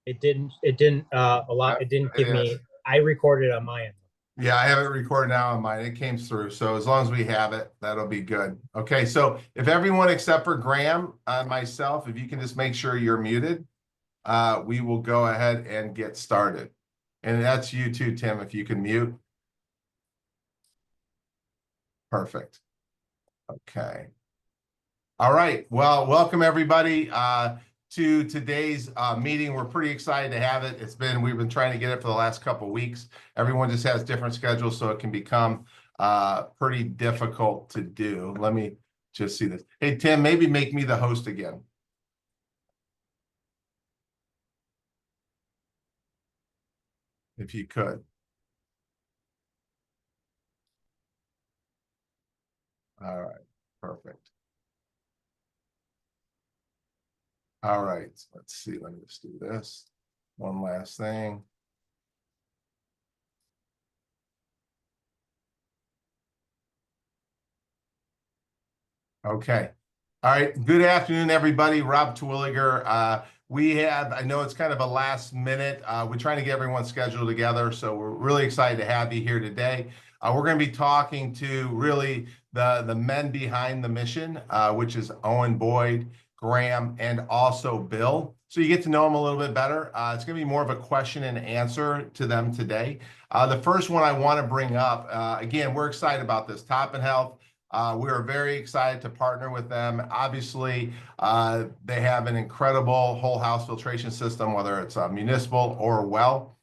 It didn't It give is. me. I recorded on my end. Yeah, I have it recorded now on mine. It came through. So as long as we have it, that'll be good. Okay, so if everyone except for Graham and myself, if you can just make sure you're muted, we will go ahead and get started. And that's you too, Tim, if you can mute. Perfect. Okay. All right. Well, welcome everybody to today's meeting. We're pretty excited to have it. We've been trying to get it for the last couple of weeks. Everyone just has different schedules, so it can become pretty difficult to do. Let me just see this. Hey, Tim, maybe make me the host again. If you could. All right. Perfect. All right. Let's see. Let me just do this. One last thing. Okay. All right. Good afternoon, everybody. Rob Terwilliger. I know it's kind of a last minute. We're trying to get everyone scheduled together. So we're really excited to have you here today. We're going to be talking to really the men behind the mission, which is Owen Boyd, Graham, and also Bill. So you get to know them a little bit better. It's going to be more of a question and answer to them today. The first one I want to bring up, again, we're excited about this, Toppen Health. We are very excited to partner with them. Obviously, they have an incredible whole house filtration system, whether it's municipal or well.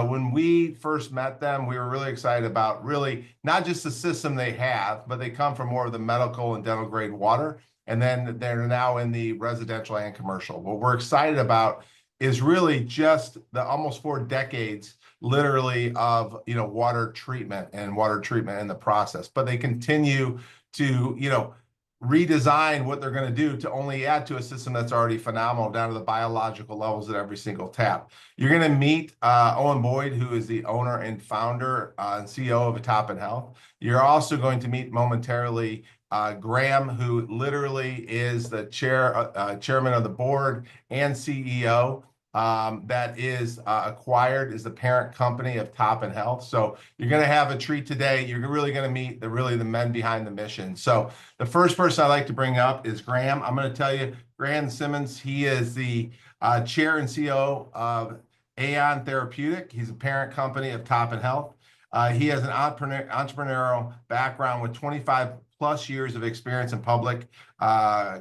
When we first met them, we were really excited about really not just the system they have, but they come from more of the medical and dental grade water. And then they're now in the residential and commercial. What we're excited about is really just the almost 4 decades literally of water treatment in the process, but they continue to redesign what they're going to do to only add to a system that's already phenomenal down to the biological levels at every single tap. You're going to meet Owen Boyd, who is the owner and founder and CEO of Toppen Health. You're also going to meet momentarily Graham, who literally is the chairman of the board and CEO. That is acquired is the parent company of Toppen Health. So you're going to have a treat today. You're really going to meet the men behind the mission. So the first person I'd like to bring up is Graham. I'm going to tell you, Graham Simmons, he is the chair and CEO of Aon Therapeutic. He's a parent company of Toppen Health. He has an entrepreneurial background with 25 plus years of experience in public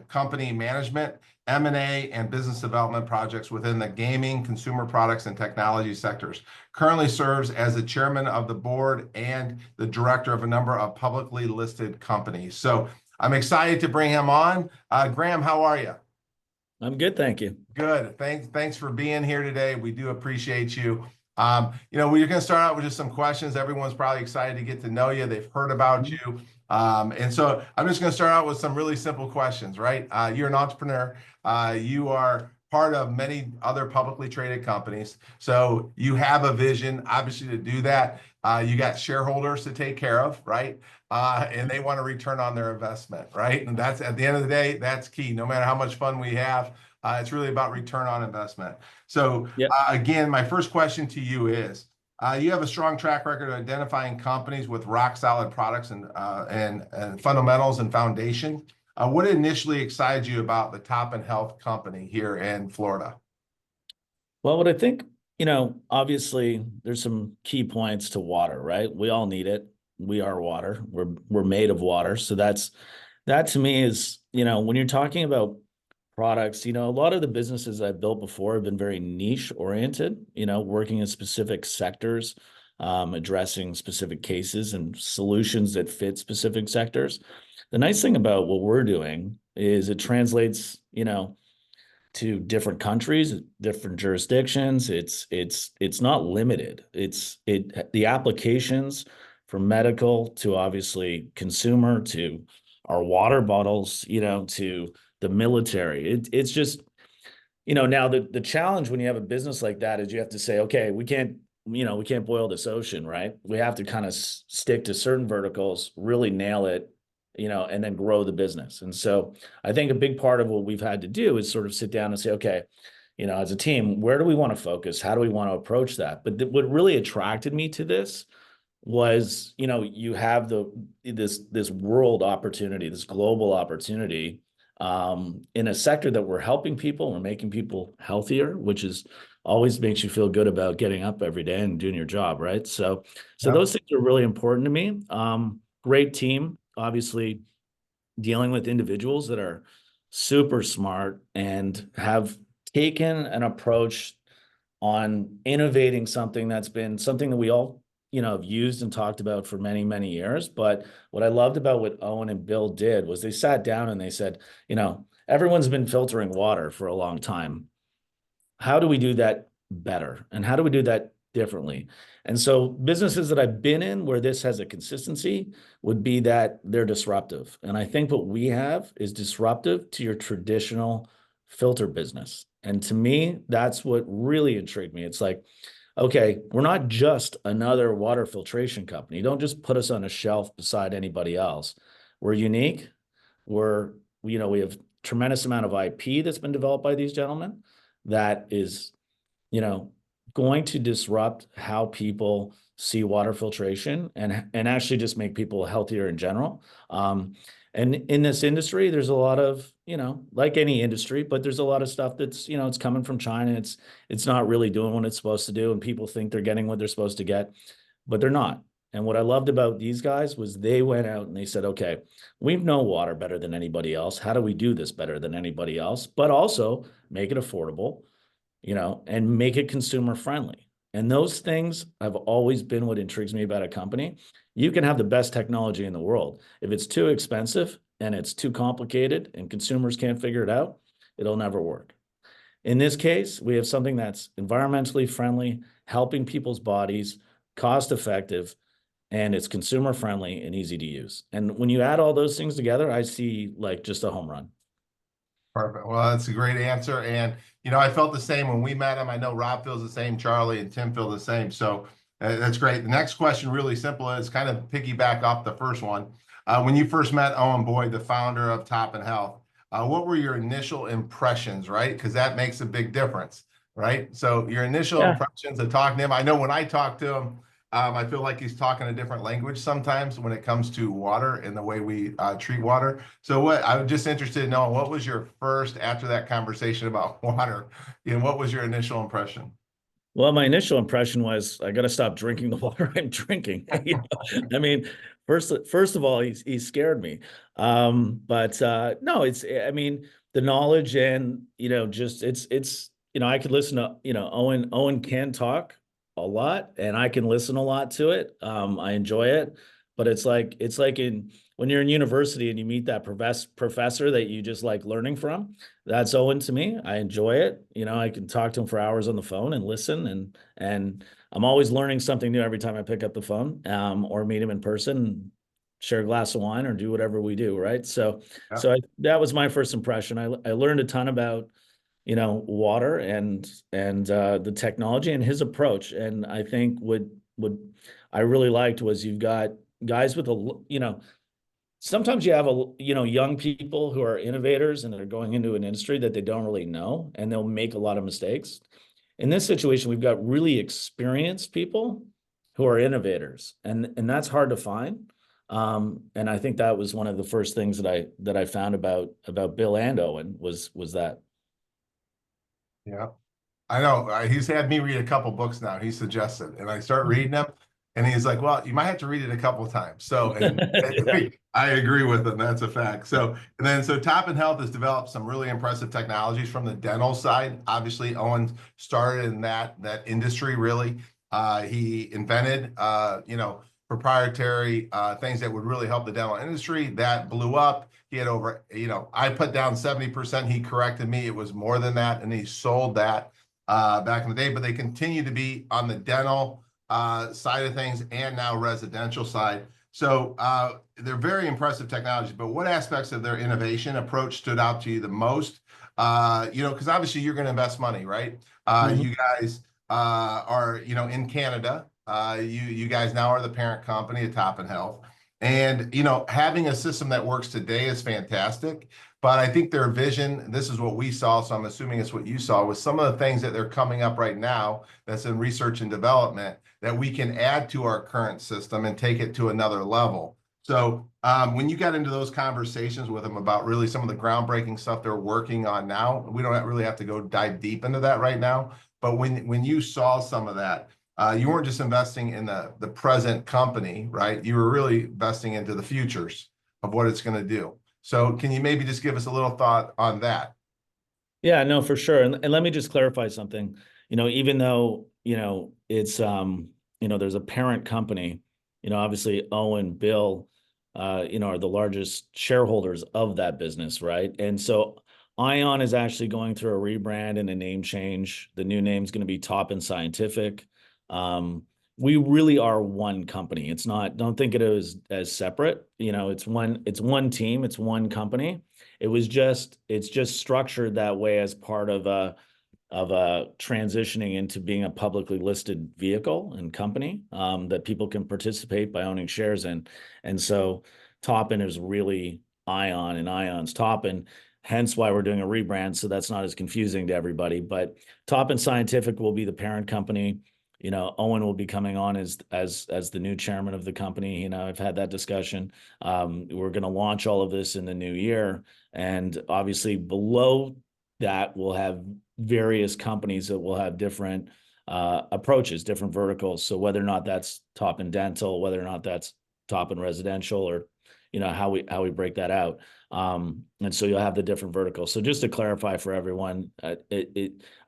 company management, M&A, and business development projects within the gaming, consumer products, and technology sectors. Currently serves as the chairman of the board and the director of a number of publicly listed companies. So I'm excited to bring him on. Graham, how are you? I'm good, thank you. Good. Thanks for being here today. We do appreciate you. We're going to start out with just some questions. Everyone's probably excited to get to know you. They've heard about you. And so I'm just going to start out with some really simple questions, right? You're an entrepreneur. You are part of many other publicly traded companies. So you have a vision, obviously, to do that. You got shareholders to take care of, right? And they want a return on their investment, right? And that's, at the end of the day, that's key. No matter how much fun we have, it's really about return on investment. So again, my first question to you is, you have a strong track record of identifying companies with rock solid products and fundamentals and foundation. What initially excited you about the Toppen Health company here in Florida? Well, what I think, obviously there's some key points to water, right? We all need it. We are water. We're made of water. So that to me is, when you're talking about products, a lot of the businesses I've built before have been very niche oriented, working in specific sectors, addressing specific cases and solutions that fit specific sectors. The nice thing about what we're doing is it translates, to different countries, different jurisdictions. It's not limited. The applications from medical to obviously consumer to our water bottles, to the military. It's just, now the challenge when you have a business like that is you have to say, okay, we can't boil this ocean, right? We have to kind of stick to certain verticals, really nail it, and then grow the business. And so I think a big part of what we've had to do is sort of sit down and say, okay, as a team, where do we want to focus? How do we want to approach that? But what really attracted me to this was, you have this world opportunity, this global opportunity, in a sector that we're helping people, we're making people healthier, which is always makes you feel good about getting up every day and doing your job, right? So Yep. those things are really important to me. Great team, obviously dealing with individuals that are super smart and have taken an approach on innovating something that's been something that we all, have used and talked about for many, many years. But what I loved about what Owen and Bill did was they sat down and they said, everyone's been filtering water for a long time. How do we do that better? And how do we do that differently? And so businesses that I've been in where this has a consistency would be that they're disruptive. And I think what we have is disruptive to your traditional filter business. And to me, that's what really intrigued me. It's like, okay, we're not just another water filtration company. Don't just put us on a shelf beside anybody else. We're unique. We have tremendous amount of IP that's been developed by these gentlemen that is, going to disrupt how people see water filtration and actually just make people healthier in general. And in this industry, there's a lot of, like any industry, but there's a lot of stuff that's, it's coming from China. It's not really doing what it's supposed to do. And people think they're getting what they're supposed to get, but they're not. And what I loved about these guys was they went out and they said, okay, we know water better than anybody else. How do we do this better than anybody else? But also make it affordable, and make it consumer friendly. And those things have always been what intrigues me about a company. You can have the best technology in the world. If it's too expensive and it's too complicated and consumers can't figure it out, it'll never work. In this case, we have something that's environmentally friendly, helping people's bodies, cost effective, and it's consumer friendly and easy to use. And when you add all those things together, I see like just a home run. Perfect. Well, that's a great answer. And, I felt the same when we met him. I know Rob feels the same, Charlie and Tim feel the same. So that's great. The next question, really simple, is kind of piggyback off the first one. When you first met Owen Boyd, the founder of Toppen Health, what were your initial impressions, right? Because that makes a big difference, right? So your initial impressions of talking to him. I know when I talk to him, I feel like he's talking a different language sometimes when it comes to water and the way we treat water. So I'm just interested in knowing, what was your first, after that conversation about water, what was your initial impression? Well, my initial impression was I got to stop drinking the water I'm drinking. I mean, first of all, he scared me. But no, the knowledge and just it's I could listen to Owen can talk a lot and I can listen a lot to it. I enjoy it, but it's like when you're in university and you meet that professor that you just like learning from. That's Owen to me. I enjoy it. I can talk to him for hours on the phone and listen, and I'm always learning something new every time I pick up the phone, or meet him in person, share a glass of wine, or do whatever we do, right? So, that was my first impression. I learned a ton about water and the technology and his approach. And I think what I really liked was you've got guys with sometimes you have young people who are innovators and they're going into an industry that they don't really know, and they'll make a lot of mistakes. In this situation, we've got really experienced people who are innovators, and that's hard to find. And I think that was one of the first things that I found about Bill and Owen was that. Yeah, I know. He's had me read a couple books now. He suggested, and I start reading them, and he's like, "Well, you might have to read it a couple of times." So, and I agree with him. That's a fact. So Toppen Health has developed some really impressive technologies from the dental side. Obviously, Owen started in that industry. Really, he invented, proprietary things that would really help the dental industry. That blew up. He had over, I put down 70%. He corrected me. It was more than that, and he sold that back in the day. But they continue to be on the dental side of things and now residential side. So they're very impressive technologies. But what aspects of their innovation approach stood out to you the most? Because obviously you're going to invest money, right? You guys are, in Canada. You guys now are the parent company of Toppen Health. And, having a system that works today is fantastic. But I think their vision, this is what we saw, so I'm assuming it's what you saw, was some of the things that they're coming up right now that's in research and development that we can add to our current system and take it to another level. So when you got into those conversations with them about really some of the groundbreaking stuff they're working on now, we don't really have to go dive deep into that right now. But when you saw some of that, you weren't just investing in the present company, right? You were really investing into the futures of what it's going to do. So can you maybe just give us a little thought on that? Yeah, no, for sure. And let me just clarify something. Even though, it's there's a parent company, obviously Owen, Bill, are the largest shareholders of that business, right? And so Ion is actually going through a rebrand and a name change. The new name is going to be Toppen Scientific. We really are one company. It's not, don't think it as separate. It's one team, it's one company. It's just structured that way as part of a transitioning into being a publicly listed vehicle and company that people can participate by owning shares in. And so Toppen is really Ion and Ion's Toppen, hence why we're doing a rebrand. So that's not as confusing to everybody, but Toppen Scientific will be the parent company. Owen will be coming on as the new chairman of the company. I've had that discussion. We're going to launch all of this in the new year. And obviously below that, we'll have various companies that will have different approaches, different verticals. So whether or not that's Toppen Dental, whether or not that's Toppen Residential, or how we break that out. And so you'll have the different verticals. So just to clarify for everyone, I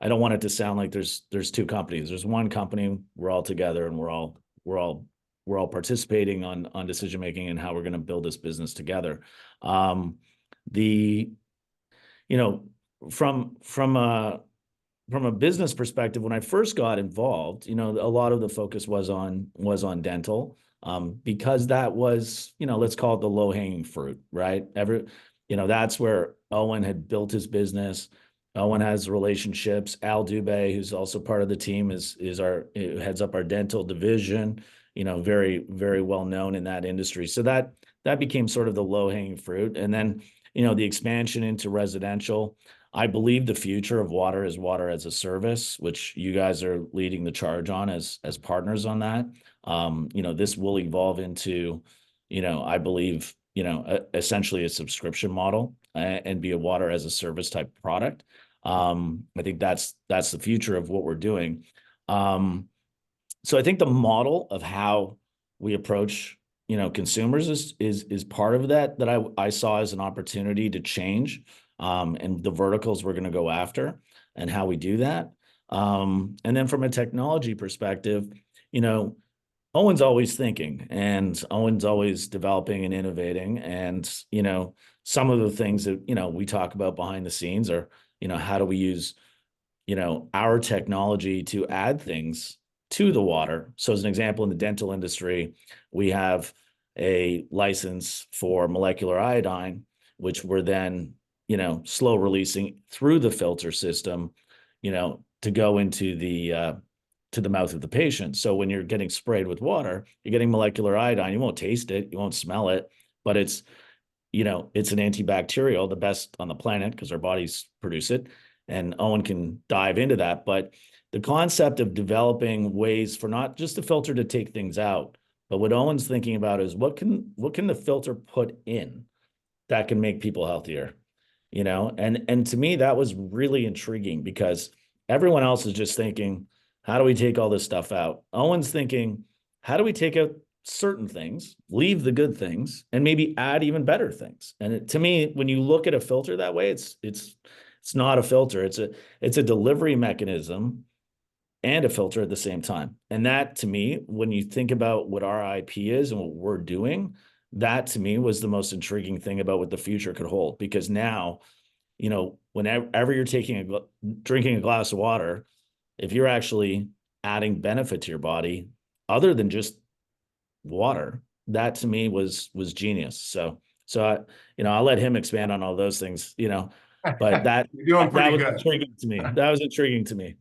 don't want it to sound like there's two companies. There's one company. We're all together, and we're all participating on decision making and how we're going to build this business together. From a business perspective, when I first got involved, a lot of the focus was on dental. Because that was, let's call it the low-hanging fruit, right? That's where Owen had built his business. Owen has relationships. Al Dubé, who's also part of the team, heads up our dental division, very, very well known in that industry. So that became sort of the low-hanging fruit. And then, the expansion into residential. I believe the future of water is water as a service, which you guys are leading the charge on as partners on that. This will evolve into, I believe, essentially a subscription model and be a water as a service type product. I think that's the future of what we're doing. So I think the model of how we approach, consumers is part of that I saw as an opportunity to change, and the verticals we're going to go after and how we do that. And then from a technology perspective, Owen's always thinking, and Owen's always developing and innovating. And, some of the things that, we talk about behind the scenes are, how do we use, our technology to add things to the water. So as an example, in the dental industry, we have a license for molecular iodine, which we're then, slow releasing through the filter system, to go into to the mouth of the patient. So when you're getting sprayed with water, you're getting molecular iodine. You won't taste it, you won't smell it, but it's an antibacterial, the best on the planet because our bodies produce it. And Owen can dive into that. But the concept of developing ways for not just the filter to take things out, but what Owen's thinking about is what can the filter put in that can make people healthier, and to me, that was really intriguing because everyone else is just thinking, how do we take all this stuff out? Owen's thinking, how do we take out certain things, leave the good things, and maybe add even better things? And to me, when you look at a filter that way, it's not a filter. It's a delivery mechanism and a filter at the same time. And that, to me, when you think about what our IP is and what we're doing, that to me was the most intriguing thing about what the future could hold. Because now, whenever you're drinking a glass of water, if you're actually adding benefit to your body other than just water, that to me was genius. So I'll let him expand on all those things, but that was intriguing to me. That was intriguing to me.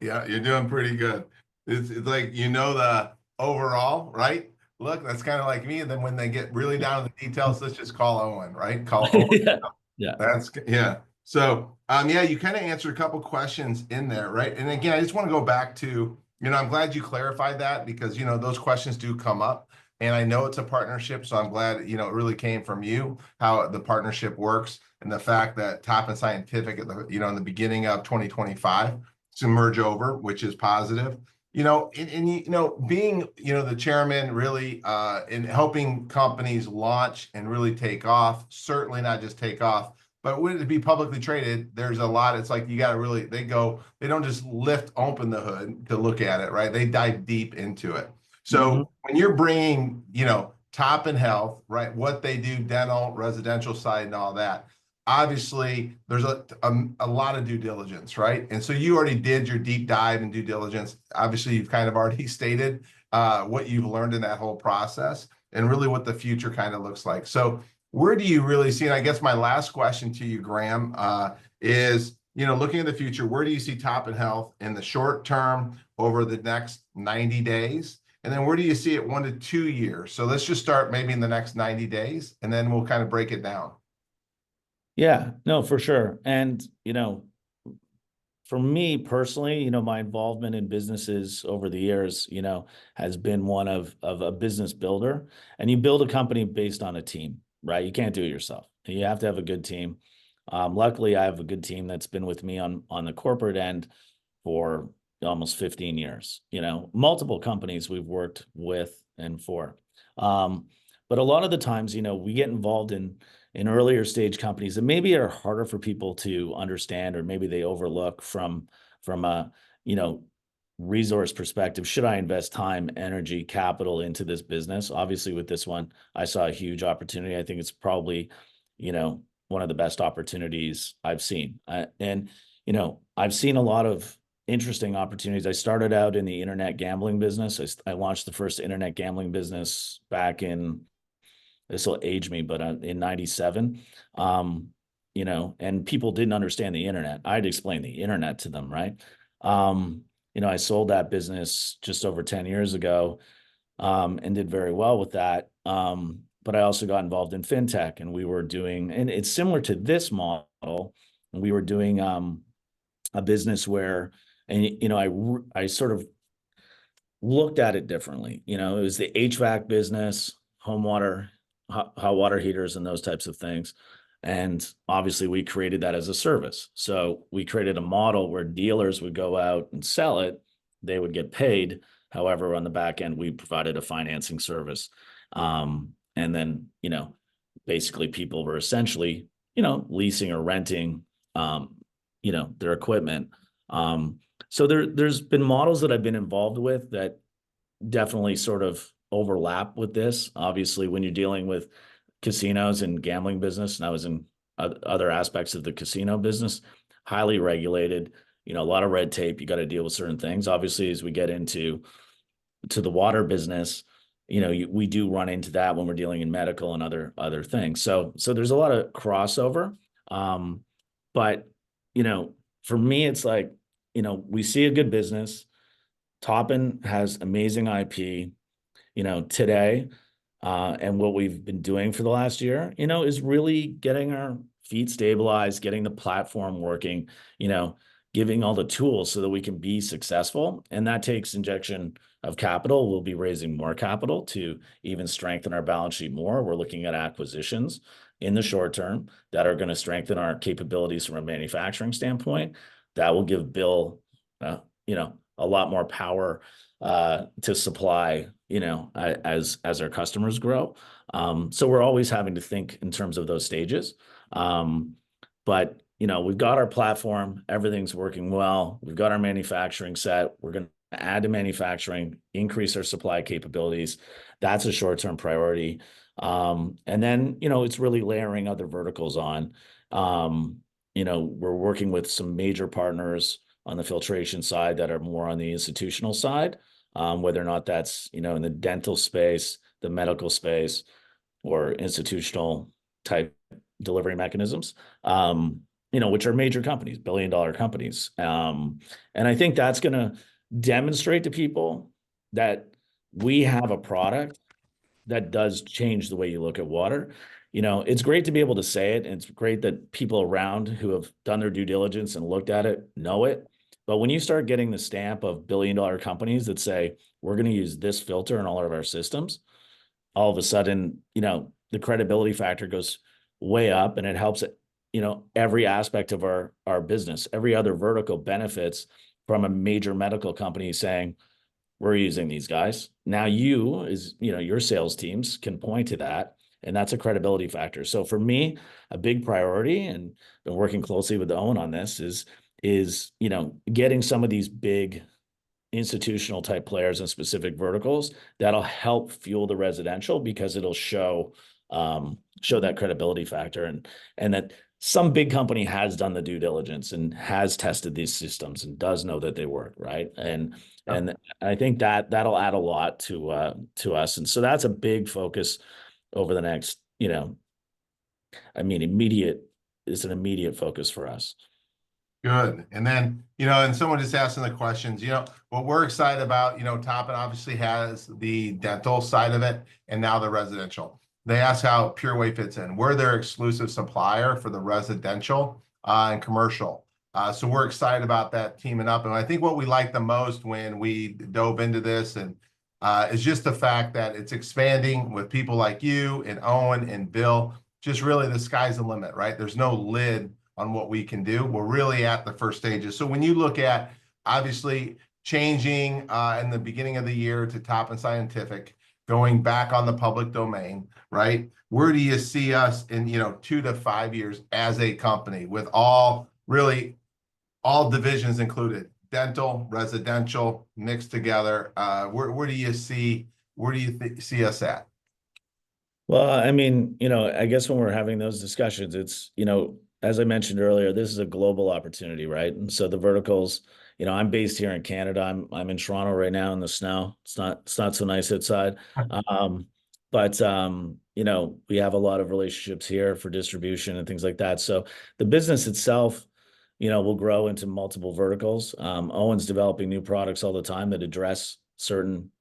Yeah, you're doing pretty good. It's like, the overall, right? Look, that's kind of like me. And then when they get really down to the details, let's just call Owen, right? Call Owen. Yeah. Yeah. So, yeah, you kind of answered a couple questions in there, right? And again, I just want to go back to, I'm glad you clarified that because, those questions do come up. And I know it's a partnership, so I'm glad, it really came from you, how the partnership works and the fact that Toppen Scientific at the, in the beginning of 2025 to merge over, which is positive. Being, the chairman really in helping companies launch and really take off, certainly not just take off, but when it be publicly traded, there's a lot. It's like you got to really, they don't just lift open the hood to look at it, right? They dive deep into it. So when you're bringing, Toppen Health, right, what they do, dental, residential side and all that, obviously there's a lot of due diligence, right? And so you already did your deep dive and due diligence. Obviously, you've kind of already stated what you've learned in that whole process and really what the future kind of looks like. So where do you really see, and I guess my last question to you, Graham, is, looking at the future, where do you see Toppen Health in the short term over the next 90 days? And then where do you see it 1 to 2 years? So let's just start maybe in the next 90 days, and then we'll kind of break it down. Yeah, no, for sure. And, for me personally, my involvement in businesses over the years, has been one of a business builder. And you build a company based on a team, right? You can't do it yourself. You have to have a good team. Luckily, I have a good team that's been with me on the corporate end for almost 15 years. Multiple companies we've worked with and for. But a lot of the times, we get involved in earlier stage companies that maybe are harder for people to understand, or maybe they overlook from a, resource perspective. Should I invest time, energy, capital into this business? Obviously, with this one, I saw a huge opportunity. I think it's probably, one of the best opportunities I've seen. And I've seen a lot of interesting opportunities. I started out in the internet gambling business. I launched the first internet gambling business back in, this will age me, but in 97, and people didn't understand the internet. I'd explain the internet to them, right? I sold that business just over 10 years ago, and did very well with that. But I also got involved in fintech, and we were doing, and it's similar to this model. And we were doing a business where, and I sort of looked at it differently. It was the HVAC business, home water, hot water heaters, and those types of things. And obviously, we created that as a service. So we created a model where dealers would go out and sell it. They would get paid. However, on the back end, we provided a financing service. And then, basically people were essentially, leasing or renting, their equipment. So there's been models that I've been involved with that definitely sort of overlap with this. Obviously, when you're dealing with casinos and gambling business, and I was in other aspects of the casino business, highly regulated, a lot of red tape. You got to deal with certain things. Obviously, as we get into the water business, we do run into that when we're dealing in medical and other things. So there's a lot of crossover. But, for me, it's like, we see a good business. Toppen has amazing IP, today. And what we've been doing for the last year, is really getting our feet stabilized, getting the platform working, giving all the tools so that we can be successful. And that takes injection of capital. We'll be raising more capital to even strengthen our balance sheet more. We're looking at acquisitions in the short term that are going to strengthen our capabilities from a manufacturing standpoint. That will give Bill, a lot more power to supply, as our customers grow. So we're always having to think in terms of those stages. But, we've got our platform, everything's working well. We've got our manufacturing set. We're going to add to manufacturing, increase our supply capabilities. That's a short-term priority. And then, it's really layering other verticals on. We're working with some major partners on the filtration side that are more on the institutional side, whether or not that's, in the dental space, the medical space, or institutional type delivery mechanisms, which are major companies, billion-dollar companies. And I think that's going to demonstrate to people that we have a product that does change the way you look at water. it's great to be able to say it. And it's great that people around who have done their due diligence and looked at it know it. But when you start getting the stamp of billion-dollar companies that say, we're going to use this filter in all of our systems, all of a sudden, the credibility factor goes way up, and it helps it, every aspect of our business. Every other vertical benefits from a major medical company saying, we're using these guys. Now your sales teams can point to that, and that's a credibility factor. So for me, a big priority, and been working closely with Owen on this, is getting some of these big institutional type players in specific verticals that'll help fuel the residential, because it'll show that credibility factor, and that some big company has done the due diligence and has tested these systems and does know that they work, right? And I think that'll add a lot to us. And so that's a big focus over the next, it's an immediate focus for us. Good. And then, and someone just asking the questions, what we're excited about, Toppen obviously has the dental side of it and now the residential. They ask how PureWay fits in. We're their exclusive supplier for the residential and commercial. So we're excited about that teaming up. And I think what we like the most when we dove into this and is just the fact that it's expanding with people like you and Owen and Bill. Just really the sky's the limit, right? There's no lid on what we can do. We're really at the first stages. So when you look at obviously changing in the beginning of the year to Toppen Scientific, going back on the public domain, right? Where do you see us in 2 to 5 years as a company with all divisions included, dental, residential, mixed together? Where do you see us at? Well, I guess when we're having those discussions, it's, as I mentioned earlier, this is a global opportunity, right? And so the verticals, I'm based here in Canada. I'm in Toronto right now in the snow. It's not so nice outside. But we have a lot of relationships here for distribution and things like that. So the business itself, will grow into multiple verticals. Owen's developing new products all the time that address certain,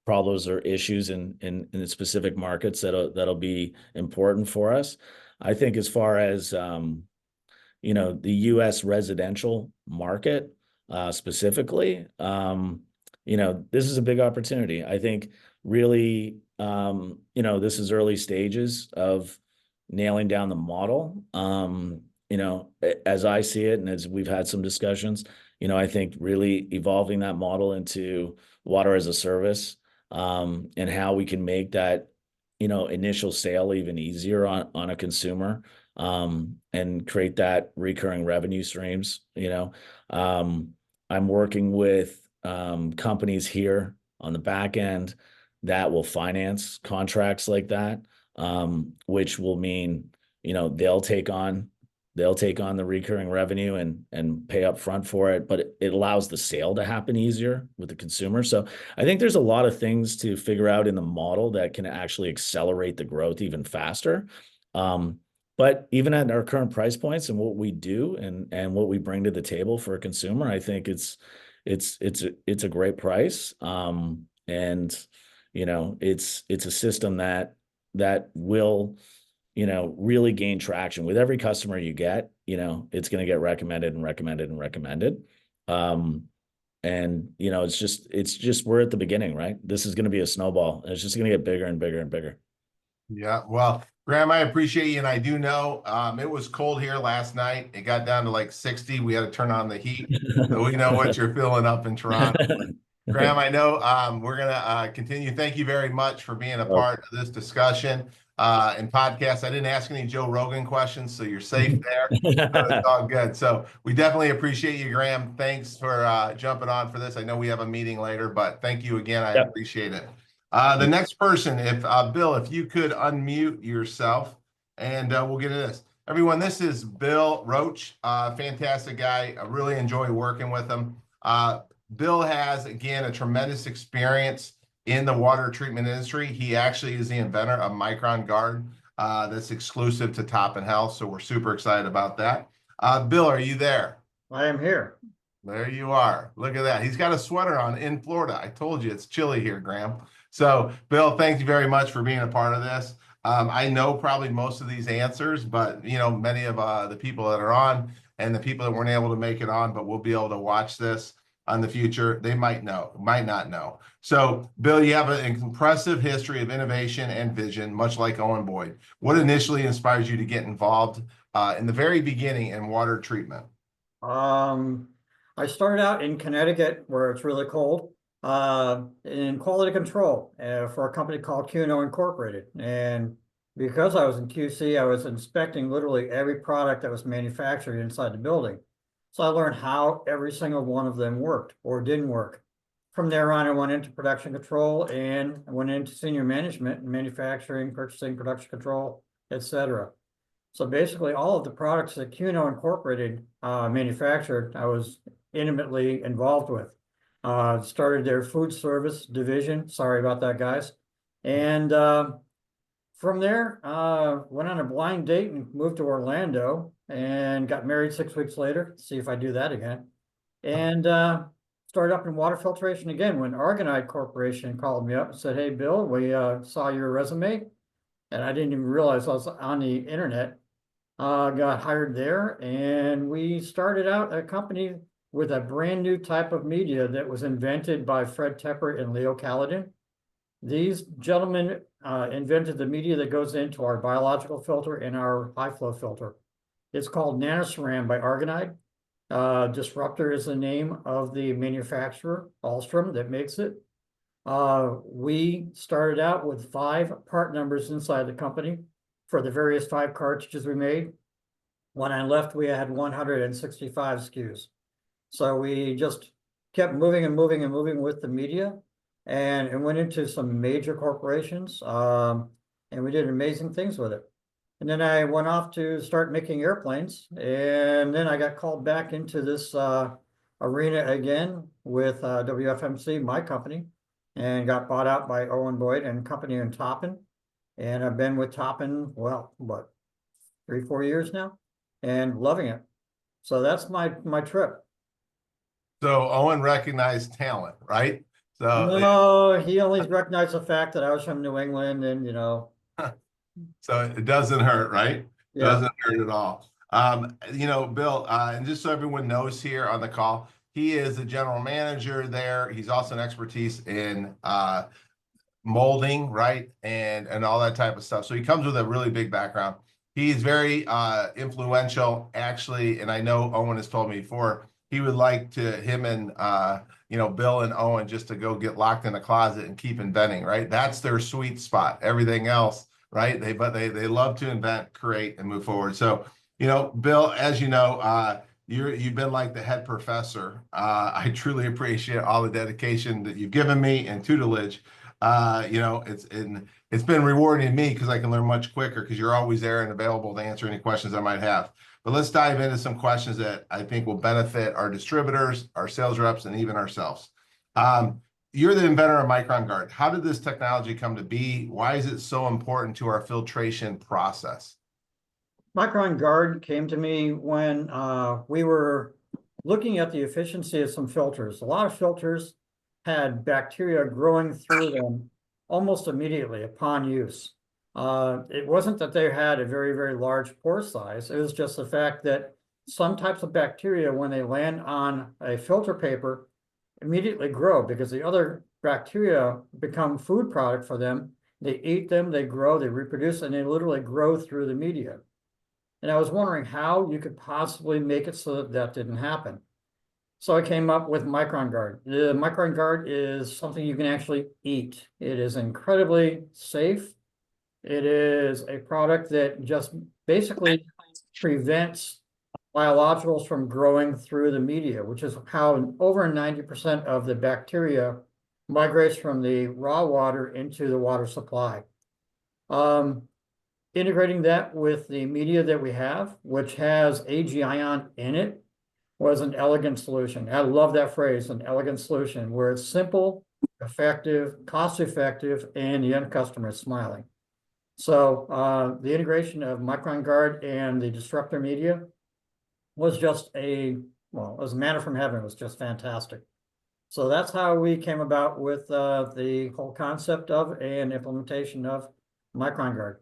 problems or issues in the specific markets that'll be important for us. I think as far as the U.S. residential market specifically, this is a big opportunity. I think really, this is early stages of nailing down the model. As I see it, and as we've had some discussions, I think really evolving that model into water as a service, and how we can make that initial sale even easier on a consumer, and create that recurring revenue streams. I'm working with companies here on the back end that will finance contracts like that, which will mean they'll take on the recurring revenue and pay up front for it, but it allows the sale to happen easier with the consumer. So I think there's a lot of things to figure out in the model that can actually accelerate the growth even faster. But even at our current price points and what we do and what we bring to the table for a consumer, I think it's a great price. And it's a system that will really gain traction with every customer you get. It's going to get recommended and recommended and recommended. It's just we're at the beginning, right? This is going to be a snowball. It's just going to get bigger and bigger and bigger. Yeah. Well, Graham, I appreciate you. And I do know it was cold here last night. It got down to like 60. We had to turn on the heat. So we know what you're feeling up in Toronto. Graham, I know we're going to continue. Thank you very much for being a part of this discussion and podcast. I didn't ask any Joe Rogan questions, so you're safe there. It's all good. So we definitely appreciate you, Graham. Thanks for jumping on for this. I know we have a meeting later, but thank you again. I appreciate it. The next person, Bill, if you could unmute yourself, and we'll get into this. Everyone, this is Bill Roach, fantastic guy. I really enjoy working with him. Bill has, again, a tremendous experience in the water treatment industry. He actually is the inventor of Micron Guard that's exclusive to Toppen Health, so we're super excited about that. Bill, are you there? I am here. There you are. Look at that. He's got a sweater on in Florida. I told you it's chilly here, Graham. So, Bill, thank you very much for being a part of this. I know probably most of these answers, but many of the people that are on and the people that weren't able to make it on, but we'll be able to watch this on the future, they might not know. So, Bill, you have an impressive history of innovation and vision, much like Owen Boyd. What initially inspires you to get involved in the very beginning in water treatment? I started out in Connecticut where it's really cold, in quality control for a company called Q&O Incorporated. And because I was in QC, I was inspecting literally every product that was manufactured inside the building. So I learned how every single one of them worked or didn't work. From there on, I went into production control and I went into senior management, manufacturing, purchasing, production control, etc. So basically, all of the products that Q&O Incorporated manufactured, I was intimately involved with. Started their food service division. Sorry about that, guys. And from there, went on a blind date and moved to Orlando and got married 6 weeks later. See if I do that again. And started up in water filtration again when Argonide Corporation called me up and said, "Hey, Bill, we saw your resume." And I didn't even realize I was on the internet. Got hired there, and we started out a company with a brand new type of media that was invented by Fred Tepper and Leo Caledon. These gentlemen invented the media that goes into our biological filter and our high flow filter. It's called NanoCeram by Argonide. Disruptor is the name of the manufacturer, Alstrom, that makes it. We started out with 5 part numbers inside the company for the various 5 cartridges we made. When I left, we had 165 SKUs. So we just kept moving and moving and moving with the media, and it went into some major corporations, and we did amazing things with it. And then I went off to start making airplanes, and then I got called back into this arena again with WFMC, my company, and got bought out by Owen Boyd and company in Toppen. And I've been with Toppen, well, what, 3-4 years now, and loving it. So that's my trip. So Owen recognized talent, right? So No, he only recognized the fact that I was from New England, and so it doesn't hurt, right? Yeah. Doesn't hurt at all. Bill, and just so everyone knows here on the call, he is the general manager there. He's also an expertise in molding, right? And all that type of stuff. So he comes with a really big background. He's very influential, actually, and I know Owen has told me before, he would like him and Bill and Owen just to go get locked in a closet and keep inventing, right? That's their sweet spot. Everything else, right? They love to invent, create, and move forward. So, Bill, as you know, you've been like the head professor. I truly appreciate all the dedication that you've given me and tutelage. It's been rewarding to me because I can learn much quicker because you're always there and available to answer any questions I might have. But let's dive into some questions that I think will benefit our distributors, our sales reps, and even ourselves. You're the inventor of Micron Guard. How did this technology come to be? Why is it so important to our filtration process? Micron Guard came to me when we were looking at the efficiency of some filters. A lot of filters had bacteria growing through them almost immediately upon use. It wasn't that they had a very, very large pore size. It was just the fact that some types of bacteria, when they land on a filter paper, immediately grow because the other bacteria become food product for them. They eat them, they grow, they reproduce, and they literally grow through the media. And I was wondering how you could possibly make it so that that didn't happen. So I came up with Micron Guard. The Micron Guard is something you can actually eat. It is incredibly safe. It is a product that just basically prevents biologicals from growing through the media, which is how over 90% of the bacteria migrates from the raw water into the water supply. Integrating that with the media that we have, which has AG ion in it, was an elegant solution. I love that phrase, an elegant solution, where it's simple, effective, cost-effective, and the end customer is smiling. So the integration of Micron Guard and the disruptor media was just it was a manna from heaven. It was just fantastic. So that's how we came about with the whole concept of and implementation of Micron Guard.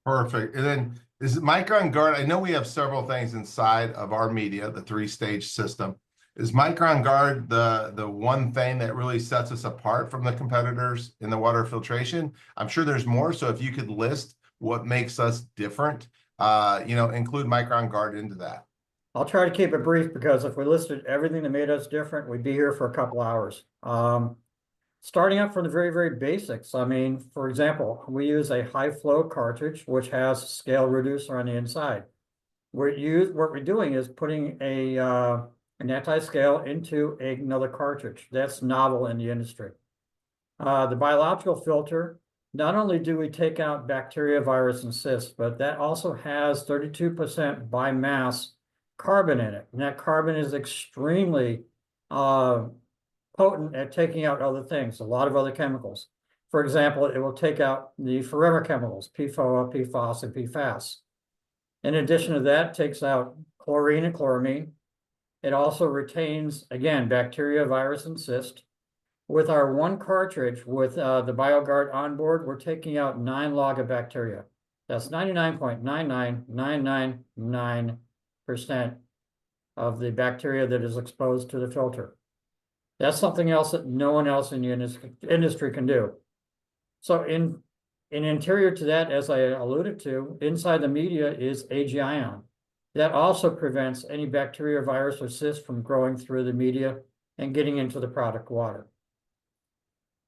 Perfect. And then is Micron Guard, I know we have several things inside of our media, the 3-stage system. Is Micron Guard the one thing that really sets us apart from the competitors in the water filtration? I'm sure there's more. So if you could list what makes us different, include Micron Guard into that. I'll try to keep it brief because if we listed everything that made us different, we'd be here for a couple hours. Starting up from the very, very basics. I mean, for example, we use a high flow cartridge, which has a scale reducer on the inside. What we're doing is putting an anti-scale into another cartridge. That's novel in the industry. The biological filter, not only do we take out bacteria, virus, and cysts, but that also has 32% by mass carbon in it. And that carbon is extremely potent at taking out other things, a lot of other chemicals. For example, it will take out the forever chemicals, PFOA, PFOS, and PFAS. In addition to that, it takes out chlorine and chloramine. It also retains, again, bacteria, virus, and cyst. With our one cartridge, with the BioGuard on board, we're taking out 9 log of bacteria. That's 99.99999% of the bacteria that is exposed to the filter. That's something else that no one else in the industry can do. So in interior to that, as I alluded to, inside the media is AgIon. That also prevents any bacteria, virus, or cyst from growing through the media and getting into the product water.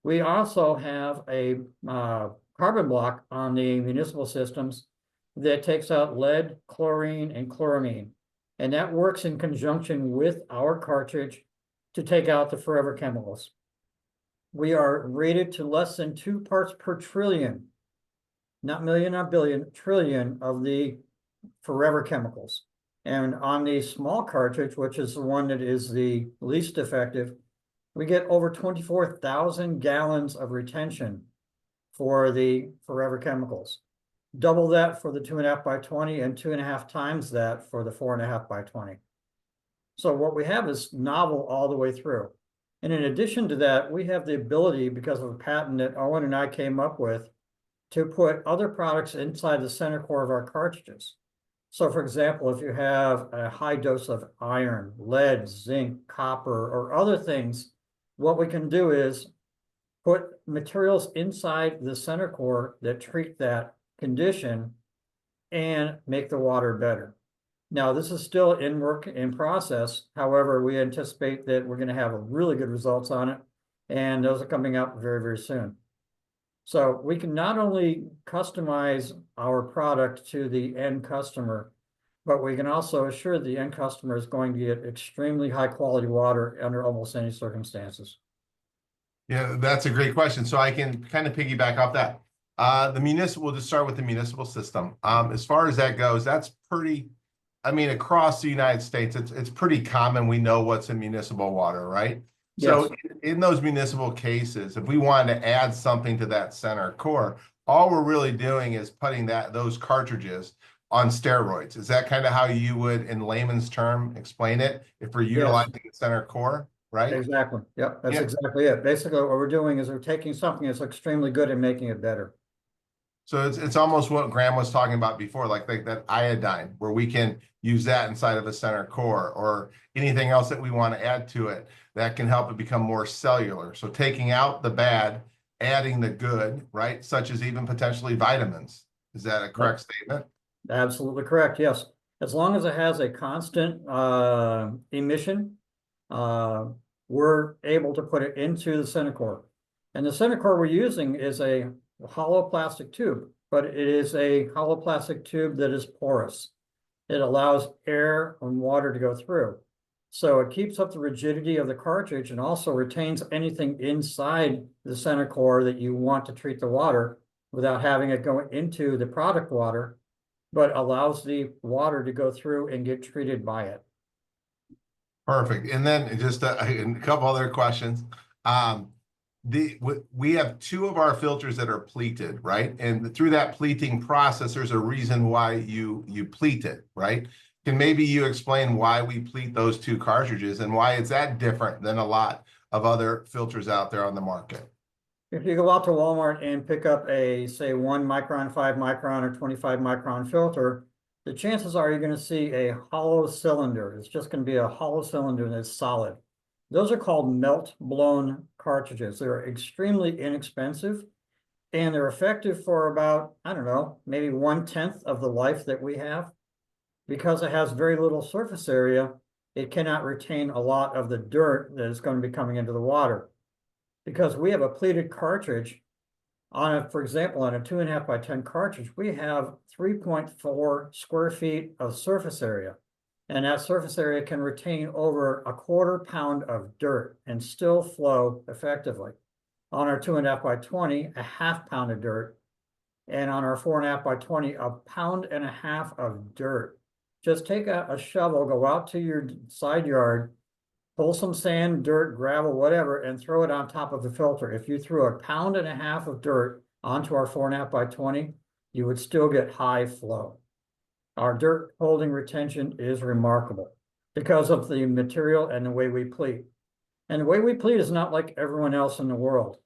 We also have a carbon block on the municipal systems that takes out lead, chlorine, and chloramine. And that works in conjunction with our cartridge to take out the forever chemicals. We are rated to less than 2 parts per trillion, not million, not billion, trillion of the forever chemicals. And on the small cartridge, which is the one that is the least effective, we get over 24,000 gallons of retention for the forever chemicals. Double that for the 2.5 by 20 and 2.5 times that for the 4.5 by 20. So what we have is novel all the way through. And in addition to that, we have the ability, because of a patent that Owen and I came up with, to put other products inside the center core of our cartridges. So for example, if you have a high dose of iron, lead, zinc, copper, or other things, what we can do is put materials inside the center core that treat that condition and make the water better. Now, this is still in work in process. However, we anticipate that we're going to have really good results on it, and those are coming out very, very soon. So we can not only customize our product to the end customer, but we can also assure the end customer is going to get extremely high quality water under almost any circumstances. Yeah, that's a great question. So I can kind of piggyback off that. We'll just start with the municipal system. As far as that goes, that's pretty, I mean, across the United States, it's pretty common. We know what's in municipal water, right? Yes. So in those municipal cases, if we wanted to add something to that center core, all we're really doing is putting those cartridges on steroids. Is that kind of how you would, in layman's term, explain it? If we're utilizing the center core, right? Exactly. Yep, that's exactly it. Basically, what we're doing is we're taking something that's extremely good and making it better. So it's almost what Graham was talking about before, like that iodine, where we can use that inside of a center core or anything else that we want to add to it that can help it become more cellular. So taking out the bad, adding the good, right? Such as even potentially vitamins. Is that a correct statement? Absolutely correct. Yes. As long as it has a constant emission, we're able to put it into the center core. And the center core we're using is a hollow plastic tube, but it is a hollow plastic tube that is porous. It allows air and water to go through. So it keeps up the rigidity of the cartridge and also retains anything inside the center core that you want to treat the water without having it go into the product water, but allows the water to go through and get treated by it. Perfect. And then just a couple other questions. We have 2 of our filters that are pleated, right? And through that pleating process, there's a reason why you pleat it, right? Can maybe you explain why we pleat those 2 cartridges and why is that different than a lot of other filters out there on the market? If you go out to Walmart and pick up a, say, 1 micron, 5 micron, or 25 micron filter, the chances are you're going to see a hollow cylinder. It's just going to be a hollow cylinder that's solid. Those are called melt-blown cartridges. They're extremely inexpensive, and they're effective for about, I don't know, maybe 1/10 of the life that we have. Because it has very little surface area, it cannot retain a lot of the dirt that is going to be coming into the water. Because we have a pleated cartridge on a, for example, on a 2.5 by 10 cartridge, we have 3.4 square feet of surface area. And that surface area can retain over a 1/4 pound of dirt and still flow effectively. On our 2.5 by 20, a 1/2 pound of dirt. And on our 4.5 by 20, a 1.5 pounds of dirt. Just take a shovel, go out to your side yard, pull some sand, dirt, gravel, whatever, and throw it on top of the filter. If you threw a 1.5 pounds of dirt onto our 4.5 by 20, you would still get high flow. Our dirt holding retention is remarkable because of the material and the way we pleat. And the way we pleat is not like everyone else in the world.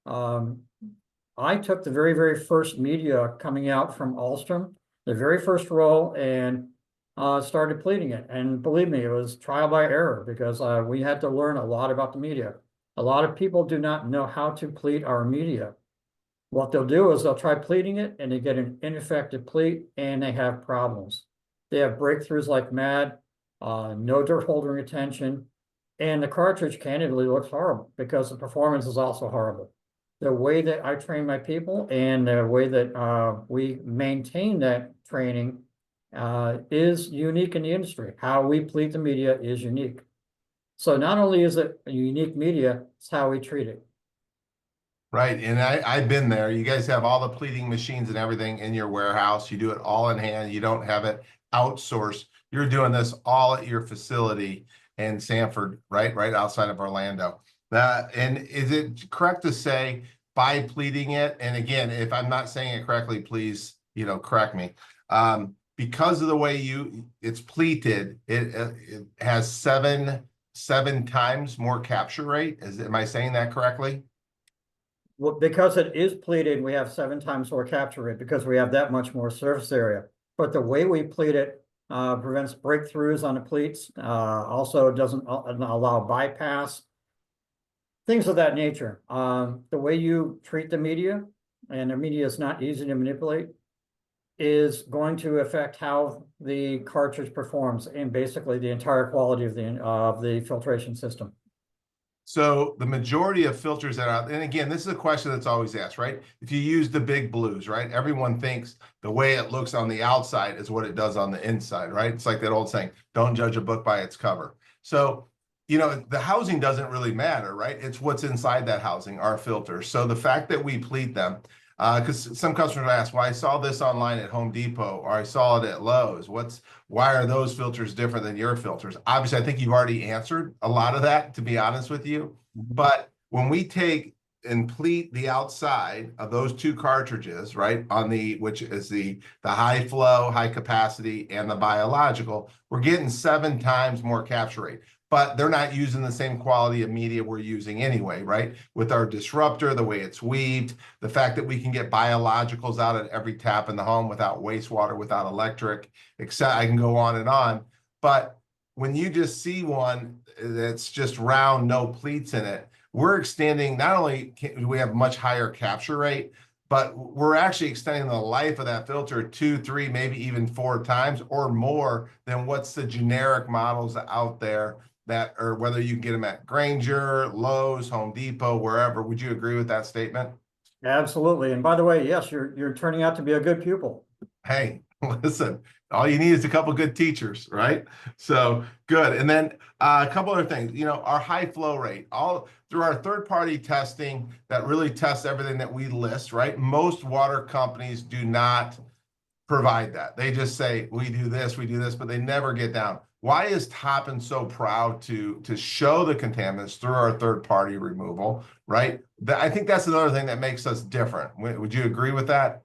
I took the very, very first media coming out from Alstrom, the very first roll, and started pleating it. And believe me, it was trial by error because we had to learn a lot about the media. A lot of people do not know how to pleat our media. What they'll do is they'll try pleating it and they get an ineffective pleat and they have problems. They have breakthroughs like mad, no dirt holding retention, and the cartridge candidly looks horrible because the performance is also horrible. The way that I train my people and the way that we maintain that training is unique in the industry. How we pleat the media is unique. So not only is it a unique media, it's how we treat it. Right, and I've been there. You guys have all the pleating machines and everything in your warehouse. You do it all in hand. You don't have it outsourced. You're doing this all at your facility in Sanford, right outside of Orlando. And is it correct to say by pleating it, and again, if I'm not saying it correctly, please, correct me. Because of the way it's pleated, it has seven times more capture rate. Am I saying that correctly? Well, because it is pleated, we have 7 times more capture rate because we have that much more surface area. But the way we pleat it prevents breakthroughs on the pleats. Also doesn't allow bypass. Things of that nature. The way you treat the media, and the media is not easy to manipulate, is going to affect how the cartridge performs and basically the entire quality of the filtration system. So the majority of filters that are out, and again, this is a question that's always asked, right? If you use the big blues, right? Everyone thinks the way it looks on the outside is what it does on the inside, right? It's like that old saying, don't judge a book by its cover. So, the housing doesn't really matter, right? It's what's inside that housing, our filters. So the fact that we pleat them, because some customers ask, well, I saw this online at Home Depot, or I saw it at Lowe's. Why are those filters different than your filters? Obviously, I think you've already answered a lot of that, to be honest with you. But when we take and pleat the outside of those 2 cartridges, right, which is the high flow, high capacity, and the biological, we're getting 7 times more capture rate. But they're not using the same quality of media we're using anyway, right? With our disruptor, the way it's weaved, the fact that we can get biologicals out at every tap in the home without wastewater, without electric, except I can go on and on. But when you just see one that's just round, no pleats in it, we're extending, not only do we have much higher capture rate, but we're actually extending the life of that filter 2, 3, maybe even 4 times or more than what's the generic models out there or whether you can get them at Grainger, Lowe's, Home Depot, wherever. Would you agree with that statement? Absolutely. And by the way, yes, you're turning out to be a good pupil. Hey, listen, all you need is a couple good teachers, right? So good. And then a couple other things, our high flow rate, all through our third-party testing that really tests everything that we list, right? Most water companies do not provide that. They just say, we do this, but they never get down. Why is Toppen so proud to show the contaminants through our third-party removal, right? I think that's another thing that makes us different. Would you agree with that?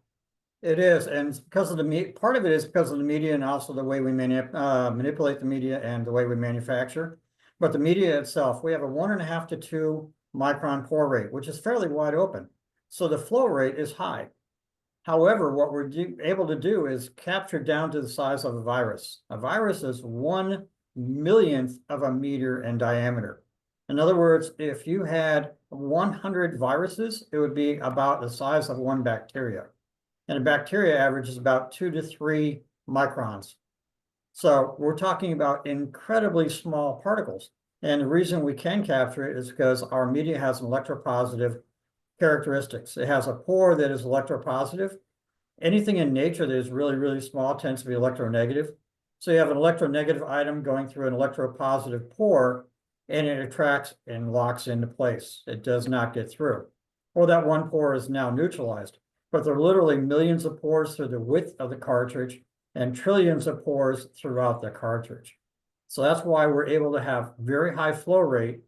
It is, and it's because of part of it is because of the media and also the way we manipulate the media and the way we manufacture. But the media itself, we have a 1.5 to 2 micron pore rate, which is fairly wide open. So the flow rate is high. However, what we're able to do is capture down to the size of a virus. A virus is 1/1,000,000th of a meter in diameter. In other words, if you had 100 viruses, it would be about the size of one bacteria. And a bacteria averages about 2 to 3 microns. So we're talking about incredibly small particles. And the reason we can capture it is because our media has electropositive characteristics. It has a pore that is electropositive. Anything in nature that is really, really small tends to be electronegative. So you have an electronegative item going through an electropositive pore, and it attracts and locks into place. It does not get through. Or that one pore is now neutralized. But there are literally millions of pores through the width of the cartridge and trillions of pores throughout the cartridge. So that's why we're able to have very high flow rate,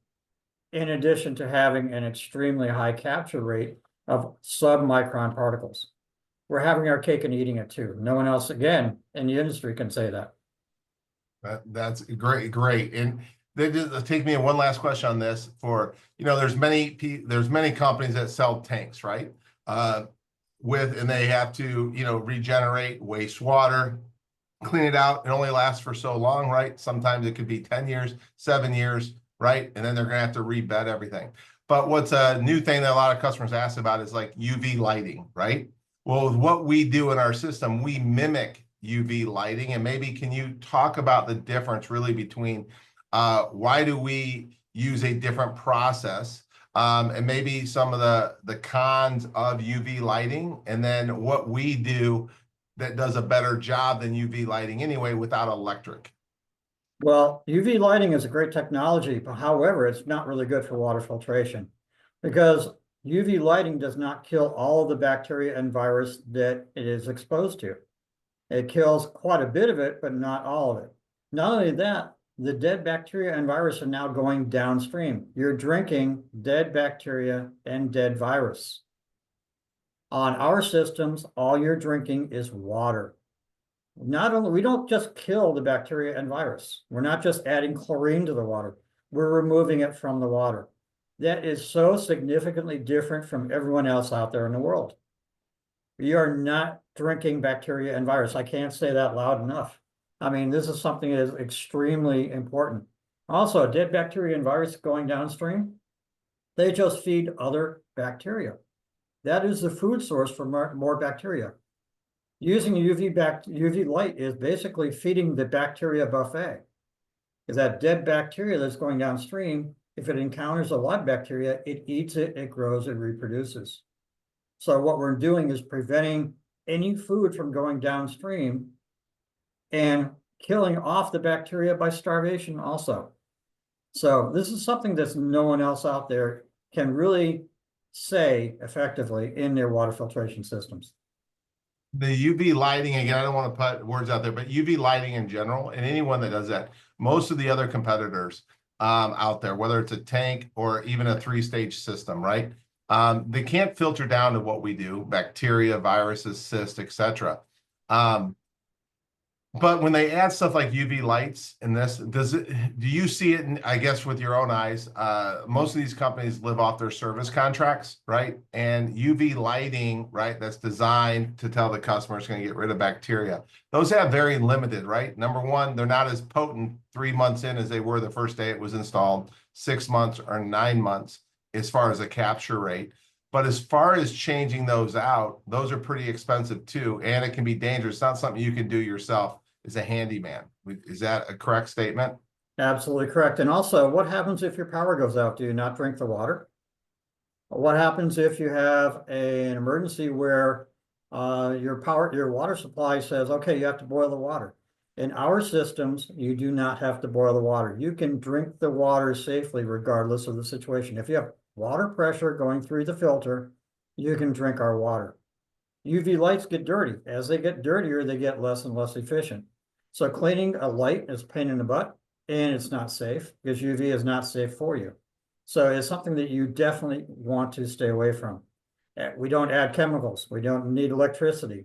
in addition to having an extremely high capture rate of submicron particles. We're having our cake and eating it too. No one else, again, in the industry can say that. That's great. And they just take me in one last question on this. For, there's many companies that sell tanks, right? And they have to, regenerate wastewater, clean it out. It only lasts for so long, right? Sometimes it could be 10 years, 7 years, right? And then they're going to have to rebed everything. But what's a new thing that a lot of customers ask about is like UV lighting, right? Well, with what we do in our system, we mimic UV lighting. And maybe can you talk about the difference really between why do we use a different process, and maybe some of the cons of UV lighting, and then what we do that does a better job than UV lighting anyway without electric? Well, UV lighting is a great technology, but however, it's not really good for water filtration because UV lighting does not kill all of the bacteria and virus that it is exposed to. It kills quite a bit of it, but not all of it. Not only that, the dead bacteria and virus are now going downstream. You're drinking dead bacteria and dead virus. On our systems, all you're drinking is water. We don't just kill the bacteria and virus. We're not just adding chlorine to the water. We're removing it from the water. That is so significantly different from everyone else out there in the world. We are not drinking bacteria and virus. I can't say that loud enough. I mean, this is something that is extremely important. Also, dead bacteria and virus going downstream, they just feed other bacteria. That is the food source for more bacteria. Using UV light is basically feeding the bacteria buffet. Because that dead bacteria that's going downstream, if it encounters a live bacteria, it eats it, it grows, it reproduces. So what we're doing is preventing any food from going downstream and killing off the bacteria by starvation also. So this is something that no one else out there can really say effectively in their water filtration systems. The UV lighting, again, I don't want to put words out there, but UV lighting in general, and anyone that does that, most of the other competitors out there, whether it's a tank or even a 3-stage system, right? They can't filter down to what we do, bacteria, viruses, cysts, etc. But when they add stuff like UV lights in this, do you see it, I guess, with your own eyes? Most of these companies live off their service contracts, right? And UV lighting, right, that's designed to tell the customer it's going to get rid of bacteria. Those have very limited, right? Number one, they're not as potent 3 months in as they were the first day it was installed, 6 months or 9 months as far as a capture rate. But as far as changing those out, those are pretty expensive too, and it can be dangerous. It's not something you can do yourself as a handyman. Is that a correct statement? Absolutely correct. And also, what happens if your power goes out? Do you not drink the water? What happens if you have an emergency where your water supply says, okay, you have to boil the water? In our systems, you do not have to boil the water. You can drink the water safely regardless of the situation. If you have water pressure going through the filter, you can drink our water. UV lights get dirty. As they get dirtier, they get less and less efficient. So cleaning a light is a pain in the butt, and it's not safe because UV is not safe for you. So it's something that you definitely want to stay away from. We don't add chemicals. We don't need electricity.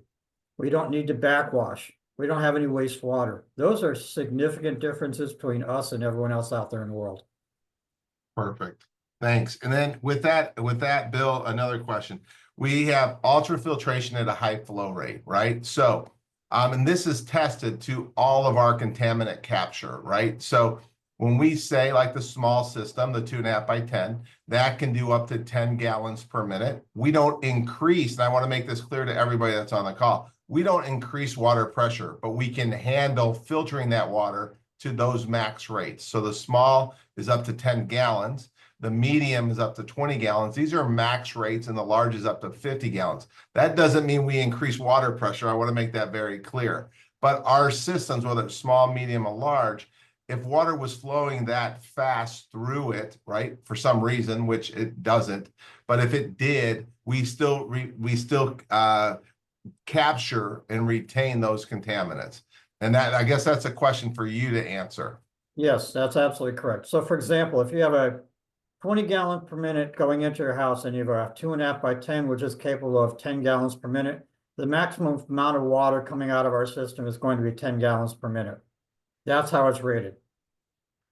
We don't need to backwash. We don't have any wastewater. Those are significant differences between us and everyone else out there in the world. Perfect. Thanks. And then with that, Bill, another question. we have ultrafiltration at a high flow rate, right? So, and this is tested to all of our contaminant capture, right? So when we say like the small system, the 2.5 by 10, that can do up to 10 gallons per minute. We don't increase, and I want to make this clear to everybody that's on the call, we don't increase water pressure, but we can handle filtering that water to those max rates. So the small is up to 10 gallons. The medium is up to 20 gallons. These are max rates, and the large is up to 50 gallons. That doesn't mean we increase water pressure. I want to make that very clear. But our systems, whether it's small, medium, or large, if water was flowing that fast through it, right, for some reason, which it doesn't, but if it did, we still capture and retain those contaminants. And that, I guess that's a question for you to answer. Yes, that's absolutely correct. So for example, if you have a 20 gallon per minute going into your house and you have a 2.5 by 10, which is capable of 10 gallons per minute, the maximum amount of water coming out of our system is going to be 10 gallons per minute. That's how it's rated.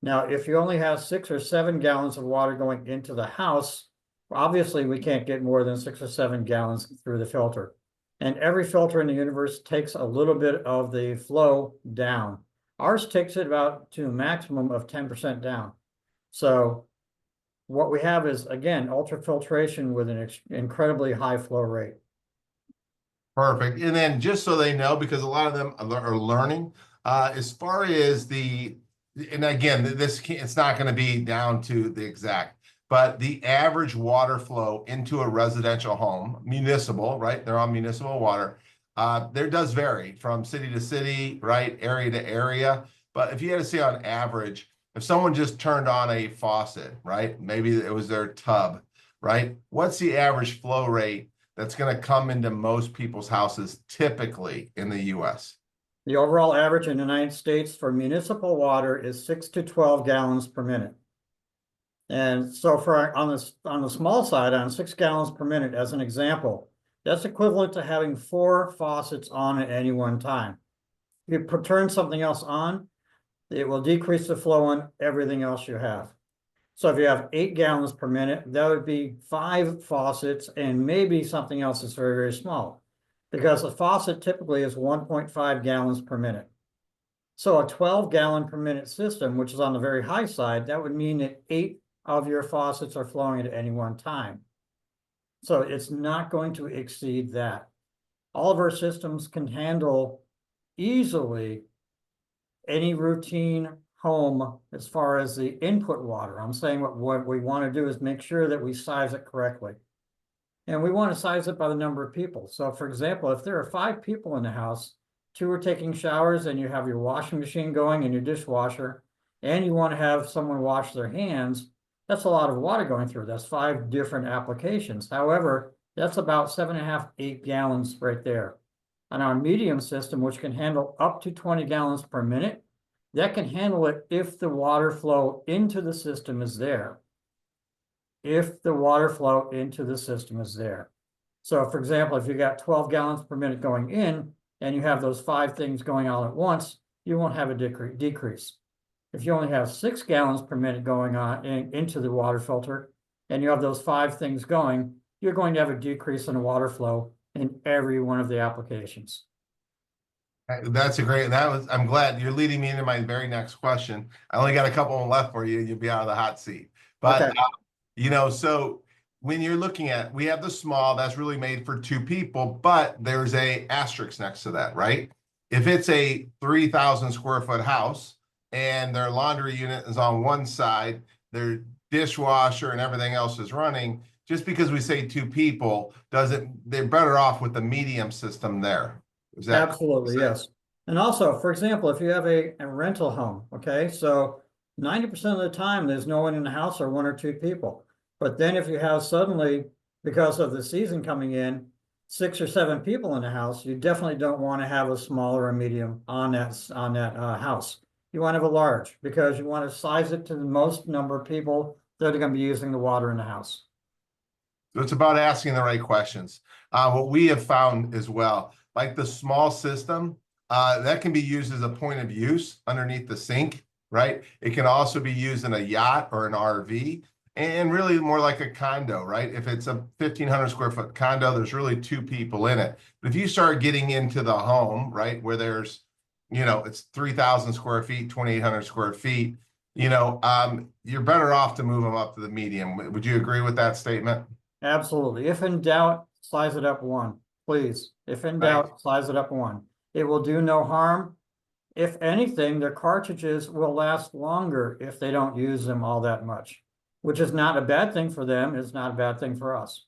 Now, if you only have 6 or 7 gallons of water going into the house, obviously we can't get more than 6 or 7 gallons through the filter. And every filter in the universe takes a little bit of the flow down. Ours takes it about to a maximum of 10% down. So what we have is, again, ultrafiltration with an incredibly high flow rate. Perfect. And then just so they know, because a lot of them are learning, as far as the, and again, it's not going to be down to the exact, but the average water flow into a residential home, municipal, right? They're on municipal water. There does vary from city to city, right? Area to area. But if you had to say on average, if someone just turned on a faucet, right? Maybe it was their tub, right? What's the average flow rate that's going to come into most people's houses typically in the US? The overall average in the United States for municipal water is 6 to 12 gallons per minute. And so for on the small side, on 6 gallons per minute, as an example, that's equivalent to having 4 faucets on at any one time. If you turn something else on, it will decrease the flow on everything else you have. So if you have 8 gallons per minute, that would be 5 faucets and maybe something else that's very, very small, because a faucet typically is 1.5 gallons per minute. So a 12 gallon per minute system, which is on the very high side, that would mean that 8 of your faucets are flowing at any one time. So it's not going to exceed that. All of our systems can handle easily any routine home as far as the input water. I'm saying what we want to do is make sure that we size it correctly. And we want to size it by the number of people. So for example, if there are 5 people in the house, 2 are taking showers and you have your washing machine going and your dishwasher, and you want to have someone wash their hands, that's a lot of water going through. That's 5 different applications. However, that's about 7.5, 8 gallons right there. On our medium system, which can handle up to 20 gallons per minute, that can handle it if the water flow into the system is there. If the water flow into the system is there. So for example, if you got 12 gallons per minute going in and you have those 5 things going all at once, you won't have a decrease. If you only have 6 gallons per minute going on into the water filter and you have those 5 things going, you're going to have a decrease in the water flow in every one of the applications. That's a great, I'm glad you're leading me into my very next question. I only got a couple left for you. You'll be out of the hot seat. But, okay. You know, so when you're looking at, we have the small, that's really made for 2 people, but there's a asterisk next to that, right? If it's a 3,000 square foot house and their laundry unit is on one side, their dishwasher and everything else is running, just because we say 2 people, they're better off with the medium system there. Is that absolutely, yes. And also, for example, if you have a rental home, okay, so 90% of the time there's no one in the house or 1 or 2 people. But then if you have suddenly, because of the season coming in, 6 or 7 people in the house, you definitely don't want to have a small or a medium on that house. You want to have a large, because you want to size it to the most number of people that are going to be using the water in the house. So it's about asking the right questions. What we have found as well, like the small system, that can be used as a point of use underneath the sink, right? It can also be used in a yacht or an RV. and really more like a condo, right? If it's a 1,500 square foot condo, there's really 2 people in it. But if you start getting into the home, right, where there's, it's 3,000 square feet, 2,800 square feet, you're better off to move them up to the medium. Would you agree with that statement? Absolutely. If in doubt, size it up 1, please. If in doubt, size it up 1. It will do no harm. If anything, their cartridges will last longer if they don't use them all that much, which is not a bad thing for them. It's not a bad thing for us.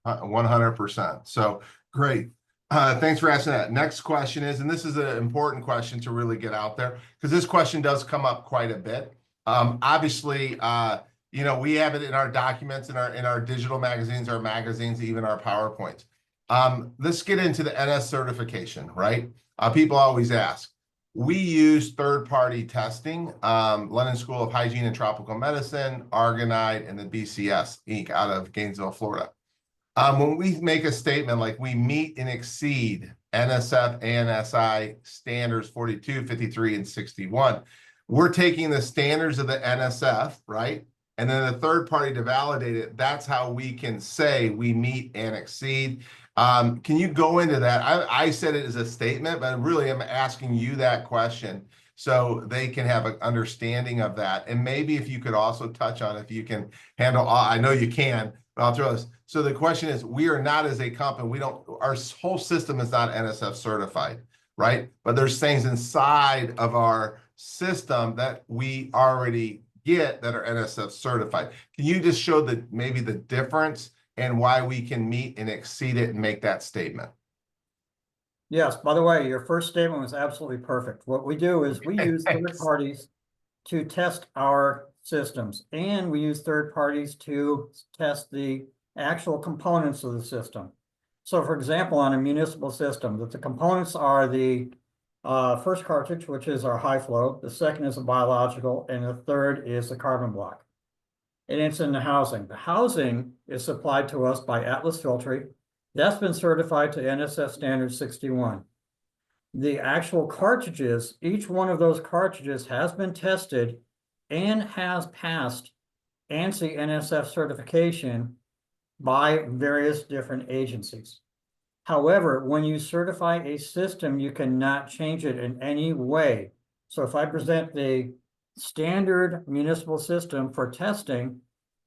100%. So great. Thanks for asking that. Next question is, and this is an important question to really get out there, because this question does come up quite a bit. Obviously, we have it in our documents, in our digital magazines, our magazines, even our PowerPoints. Let's get into the NS certification, right? People always ask. We use third-party testing, London School of Hygiene and Tropical Medicine, Argonite, and the BCS Inc. out of Gainesville, Florida. When we make a statement like we meet and exceed NSF ANSI standards 42, 53, and 61, we're taking the standards of the NSF, right? And then the third party to validate it. That's how we can say we meet and exceed. Can you go into that? I said it as a statement, but really I'm asking you that question so they can have an understanding of that. And maybe if you could also touch on if you can handle, I know you can, but I'll throw this. So the question is, we are not as a company, our whole system is not NSF certified, right? But there's things inside of our system that we already get that are NSF certified. Can you just show maybe the difference and why we can meet and exceed it and make that statement? Yes, by the way, your first statement was absolutely perfect. What we do is we use third parties to test our systems, and we use third parties to test the actual components of the system. So for example, on a municipal system, that the components are the first cartridge, which is our high flow, the second is a biological, and the third is the carbon block. And it's in the housing. The housing is supplied to us by Atlas Filtration. That's been certified to NSF standard 61. The actual cartridges, each one of those cartridges has been tested and has passed ANSI NSF certification by various different agencies. However, when you certify a system, you cannot change it in any way. So if I present the standard municipal system for testing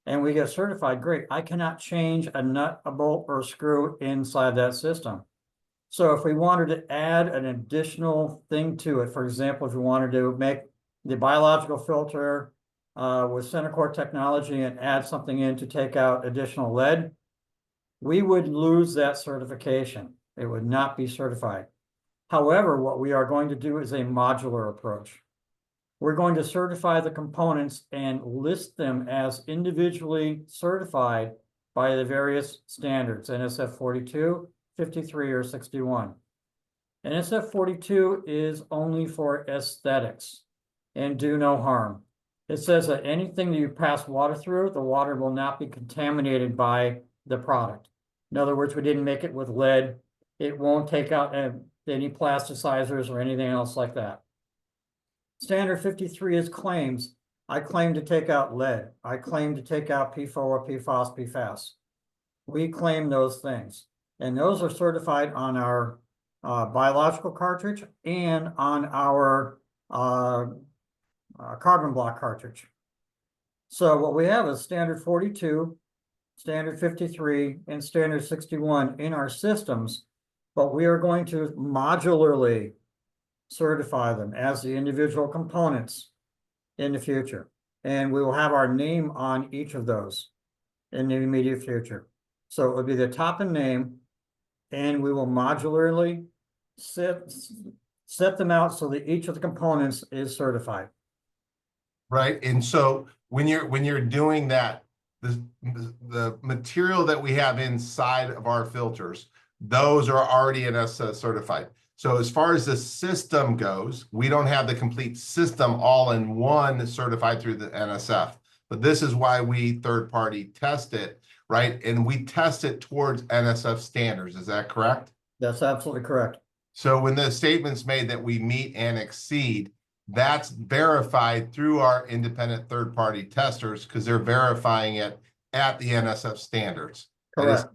and we get certified, great. I cannot change a nut, a bolt, or a screw inside that system. So if we wanted to add an additional thing to it, for example, if we wanted to make the biological filter with center core technology and add something in to take out additional lead, we would lose that certification. It would not be certified. However, what we are going to do is a modular approach. We're going to certify the components and list them as individually certified by the various standards, NSF 42, 53, or 61. NSF 42 is only for aesthetics and do no harm. It says that anything that you pass water through, the water will not be contaminated by the product. In other words, we didn't make it with lead. It won't take out any plasticizers or anything else like that. Standard 53 is claims. I claim to take out lead. I claim to take out PFOA, PFOS, PFAS. We claim those things. And those are certified on our biological cartridge and on our carbon block cartridge. So what we have is standard 42, standard 53, and standard 61 in our systems, but we are going to modularly certify them as the individual components in the future. And we will have our name on each of those in the immediate future. So it would be the Toppen name, and we will modularly set them out so that each of the components is certified. Right. And so when you're doing that, the material that we have inside of our filters, those are already NSF certified. So as far as the system goes, we don't have the complete system all in one certified through the NSF. But this is why we third party test it, right? And we test it towards NSF standards. Is that correct? That's absolutely correct. So when the statement's made that we meet and exceed, that's verified through our independent third-party testers because they're verifying it at the NSF standards. Correct.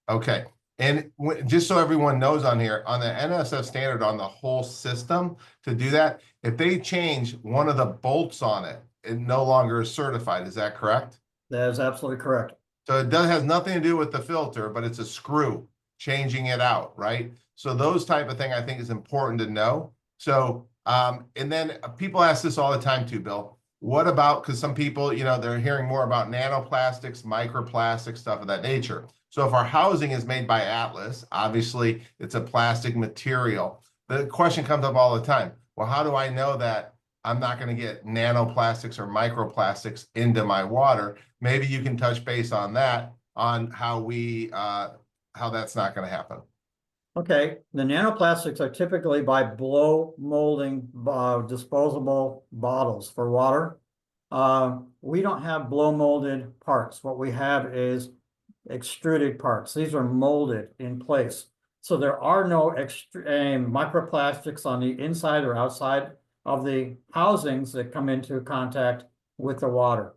Okay. And just so everyone knows on here, on the NSF standard on the whole system, to do that, if they change one of the bolts on it, it no longer is certified. Is that correct? That is absolutely correct. So it has nothing to do with the filter, but it's a screw changing it out, right? So those type of thing I think is important to know. So, and then people ask this all the time too, Bill. What about, because some people, you know, they're hearing more about nanoplastics, microplastics, stuff of that nature. So if our housing is made by Atlas, obviously it's a plastic material. The question comes up all the time. Well, how do I know that I'm not going to get nanoplastics or microplastics into my water? Maybe you can touch base on that, on how that's not going to happen. Okay, the nanoplastics are typically by blow molding disposable bottles for water. We don't have blow molded parts. What we have is extruded parts. These are molded in place. So there are no microplastics on the inside or outside of the housings that come into contact with the water.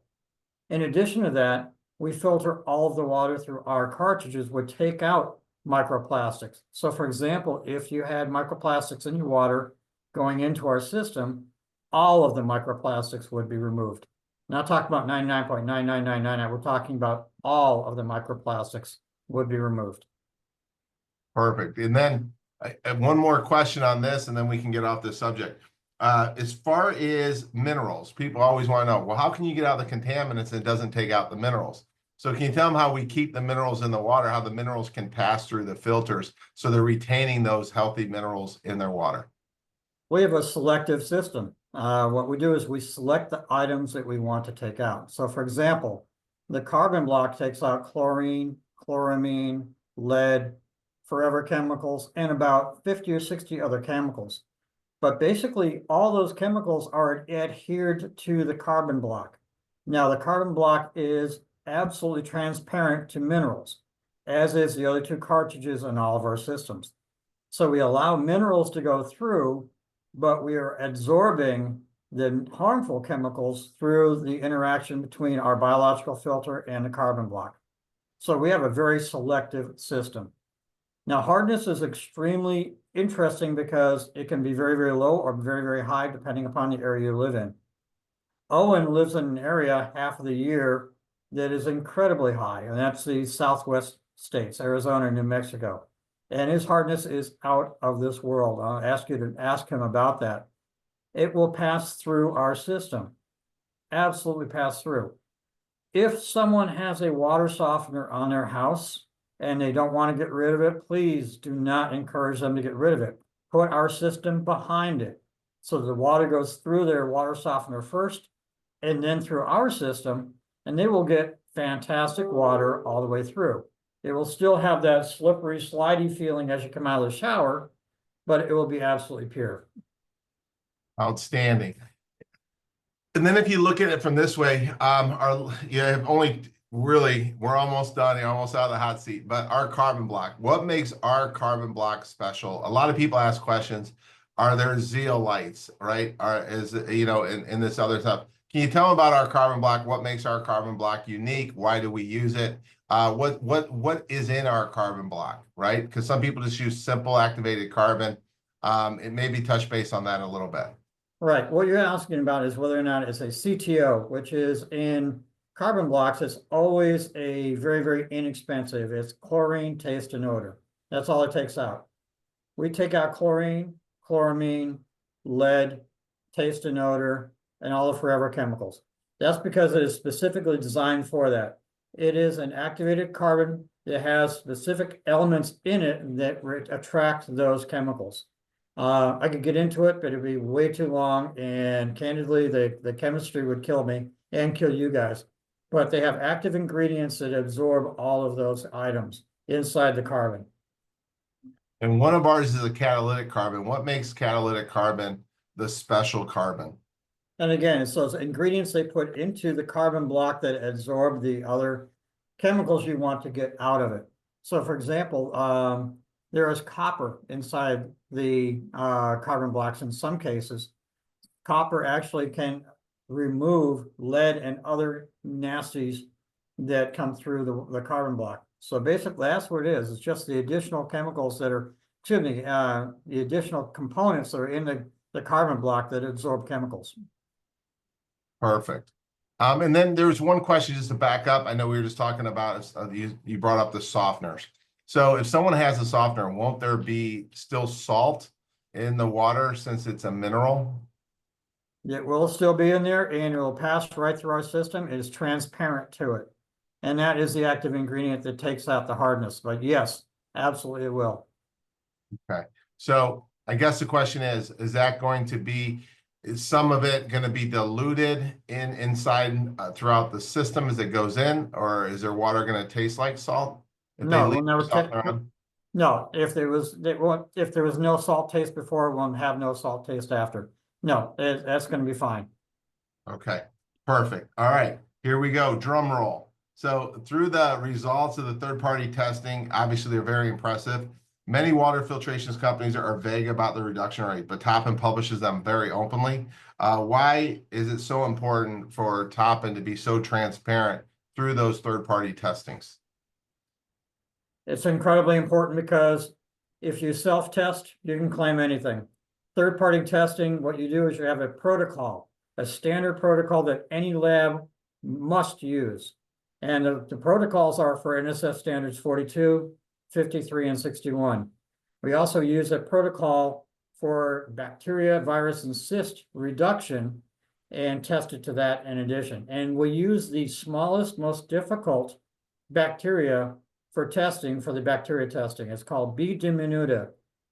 In addition to that, we filter all of the water through our cartridges, which take out microplastics. So for example, if you had microplastics in your water going into our system, all of the microplastics would be removed. Not talking about 99.9999, we're talking about all of the microplastics would be removed. Perfect. And then I have one more question on this, and then we can get off this subject. As far as minerals, people always want to know, well, how can you get out the contaminants and it doesn't take out the minerals? So can you tell them how we keep the minerals in the water, how the minerals can pass through the filters so they're retaining those healthy minerals in their water? We have a selective system. What we do is we select the items that we want to take out. So for example, the carbon block takes out chlorine, chloramine, lead, forever chemicals, and about 50 or 60 other chemicals. But basically, all those chemicals are adhered to the carbon block. Now, the carbon block is absolutely transparent to minerals, as is the other two cartridges in all of our systems. So we allow minerals to go through, but we are absorbing the harmful chemicals through the interaction between our biological filter and the carbon block. So we have a very selective system. Now, hardness is extremely interesting because it can be very, very low or very, very high, depending upon the area you live in. Owen lives in an area half of the year that is incredibly high, and that's the Southwest states, Arizona and New Mexico. And his hardness is out of this world. I'll ask you to ask him about that. It will pass through our system, absolutely pass through. If someone has a water softener on their house and they don't want to get rid of it, please do not encourage them to get rid of it. Put our system behind it so the water goes through their water softener first and then through our system, and they will get fantastic water all the way through. It will still have that slippery, slidey feeling as you come out of the shower, but it will be absolutely pure. Outstanding. And then if you look at it from this way, you have only really, we're almost done. You're almost out of the hot seat, but our carbon block, what makes our carbon block special? A lot of people ask questions. Are there zeolites, right? In this other stuff? Can you tell them about our carbon block? What makes our carbon block unique? Why do we use it? What is in our carbon block, right? Because some people just use simple activated carbon. It maybe touch base on that a little bit. Right. What you're asking about is whether or not it's a CTO, which is in carbon blocks. It's always a very, very inexpensive. It's chlorine, taste, and odor. That's all it takes out. We take out chlorine, chloramine, lead, taste and odor, and all the forever chemicals. That's because it is specifically designed for that. It is an activated carbon that has specific elements in it that attract those chemicals. I could get into it, but it'd be way too long, and candidly, the chemistry would kill me and kill you guys. But they have active ingredients that absorb all of those items inside the carbon. And one of ours is a catalytic carbon. What makes catalytic carbon the special carbon? And again, it's those ingredients they put into the carbon block that absorb the other chemicals you want to get out of it. So for example, there is copper inside the carbon blocks in some cases. copper actually can remove lead and other nasties that come through the carbon block. So basically, that's what it is. It's just the additional chemicals that are, excuse me, the additional components that are in the carbon block that absorb chemicals. Perfect. And then there's one question just to back up. I know we were just talking about, you brought up the softeners. So if someone has a softener, won't there be still salt in the water since it's a mineral? It will still be in there and it will pass right through our system. It is transparent to it. And that is the active ingredient that takes out the hardness. But yes, absolutely it will. Okay. So I guess the question is that going to be, is some of it going to be diluted inside throughout the system as it goes in, or is their water going to taste like salt? If No, they we'll leave never the softener on? No, if there was no salt taste before, it won't have no salt taste after. No, that's going to be fine. Okay, perfect. All right, here we go. Drum roll. So through the results of the third-party testing, obviously they're very impressive. Many water filtration companies are vague about the reduction rate, but Toppen publishes them very openly. Why is it so important for Toppen to be so transparent through those third-party testings? It's incredibly important because if you self-test, you can claim anything. Third-party testing, what you do is you have a protocol, a standard protocol that any lab must use. And the protocols are for NSF standards 42, 53, and 61. We also use a protocol for bacteria, virus, and cyst reduction and test it to that in addition. And we use the smallest, most difficult bacteria for testing, for the bacteria testing. It's called B. diminuta.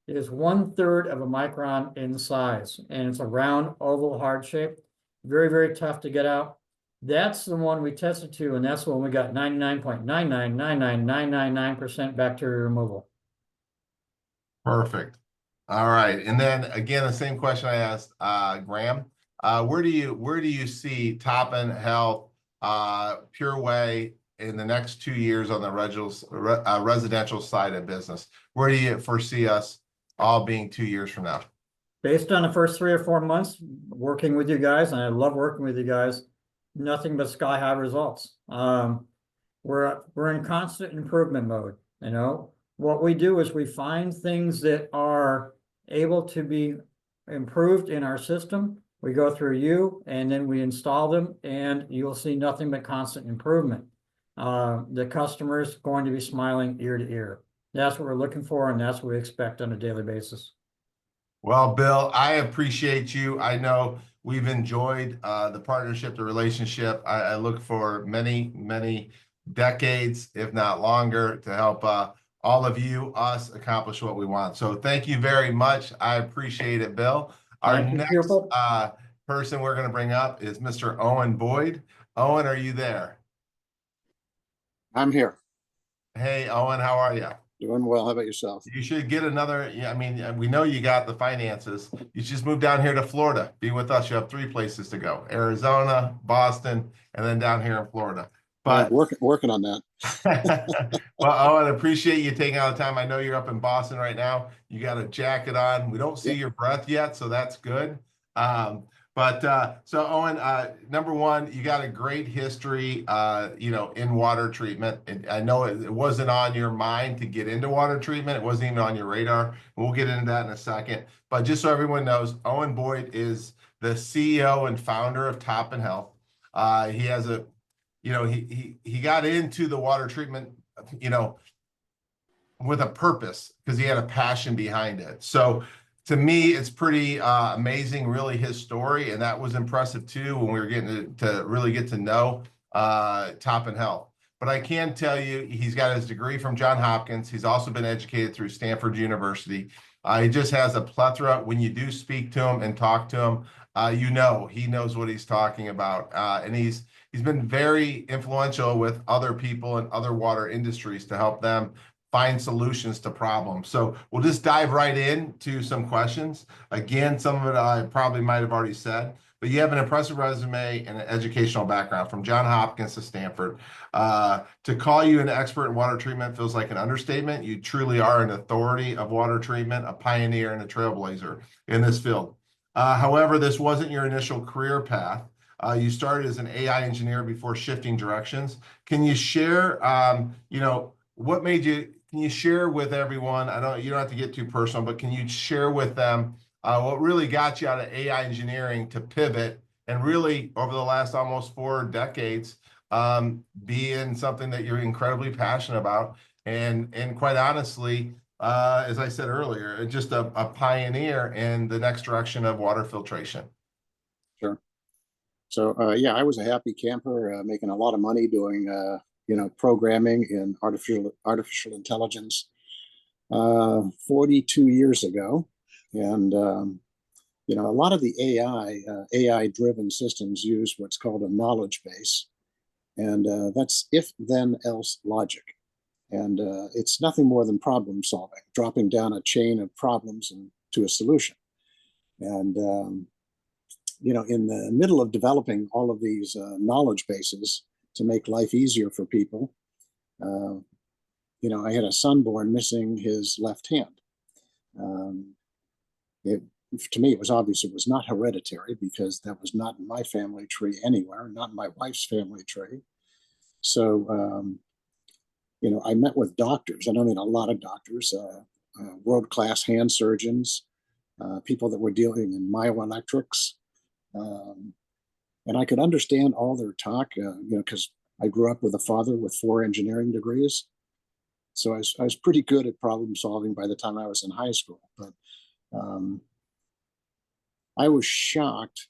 It is 1/3 of a micron in size, and it's a round, oval, hard shape. Very, very tough to get out. That's the one we tested to, and that's when we got 99.9999999% bacteria removal. Perfect. All right, and then again, the same question I asked Graham. Where do you see Toppen Health Pure Way in the next 2 years on the residential side of business? Where do you foresee us all being 2 years from now? Based on the first 3 or 4 months working with you guys, and I love working with you guys, nothing but sky high results. We're in constant improvement mode. You know, what we do is we find things that are able to be improved in our system. We go through you and then we install them, and you'll see nothing but constant improvement. The customer's going to be smiling ear to ear. That's what we're looking for, and that's what we expect on a daily basis. Well, Bill, I appreciate you. I know we've enjoyed the partnership, the relationship. I look for many, many decades, if not longer, to help all of you, us, accomplish what we want. So thank you very much. I appreciate it, Bill. Our next person we're going to bring up is Mr. Owen Boyd. Owen, are you there? I'm here. Hey, Owen, how are you? Doing well. How about yourself? You should get another. Yeah, I mean, we know you got the finances. You just move down here to Florida. Be with us. You have 3 places to go: Arizona, Boston, and then down here in Florida. But working on that. Well, Owen, I appreciate you taking out the time. I know you're up in Boston right now. You got a jacket on. We don't see your breath yet, so that's good. So Owen, number one, you got a great history, in water treatment. And I know it wasn't on your mind to get into water treatment. It wasn't even on your radar. We'll get into that in a second. But just so everyone knows, Owen Boyd is the CEO and founder of Toppen Health. He has he got into the water treatment, with a purpose, because he had a passion behind it. So to me, it's pretty amazing, really, his story. And that was impressive, too, when we were getting to really get to know Toppen Health. But I can tell you, he's got his degree from Johns Hopkins. He's also been educated through Stanford University. He just has a plethora. When you do speak to him and talk to him, he knows what he's talking about. And he's been very influential with other people in other water industries to help them find solutions to problems. So we'll just dive right into some questions. Again, some of it I probably might have already said, but you have an impressive resume and an educational background from Johns Hopkins to Stanford. To call you an expert in water treatment feels like an understatement. You truly are an authority of water treatment, a pioneer and a trailblazer in this field. However, this wasn't your initial career path. You started as an AI engineer before shifting directions. Can you share, what made you, can you share with everyone, you don't have to get too personal, but can you share with them what really got you out of AI engineering to pivot and really over the last almost 4 decades, be in something that you're incredibly passionate about and quite honestly, as I said earlier, just a pioneer in the next direction of water filtration. Sure. So, yeah, I was a happy camper, making a lot of money doing, programming in artificial intelligence, 42 years ago. And, a lot of the AI-driven systems use what's called a knowledge base. And that's if, then, else logic. And it's nothing more than problem solving, dropping down a chain of problems to a solution. And, in the middle of developing all of these knowledge bases to make life easier for people, I had a son born missing his left hand. To me, it was obvious it was not hereditary because that was not in my family tree anywhere, not in my wife's family tree. So, I met with doctors, and I mean a lot of doctors, world-class hand surgeons, people that were dealing in myoelectrics. And I could understand all their talk, because I grew up with a father with 4 engineering degrees. So I was pretty good at problem solving by the time I was in high school. But I was shocked,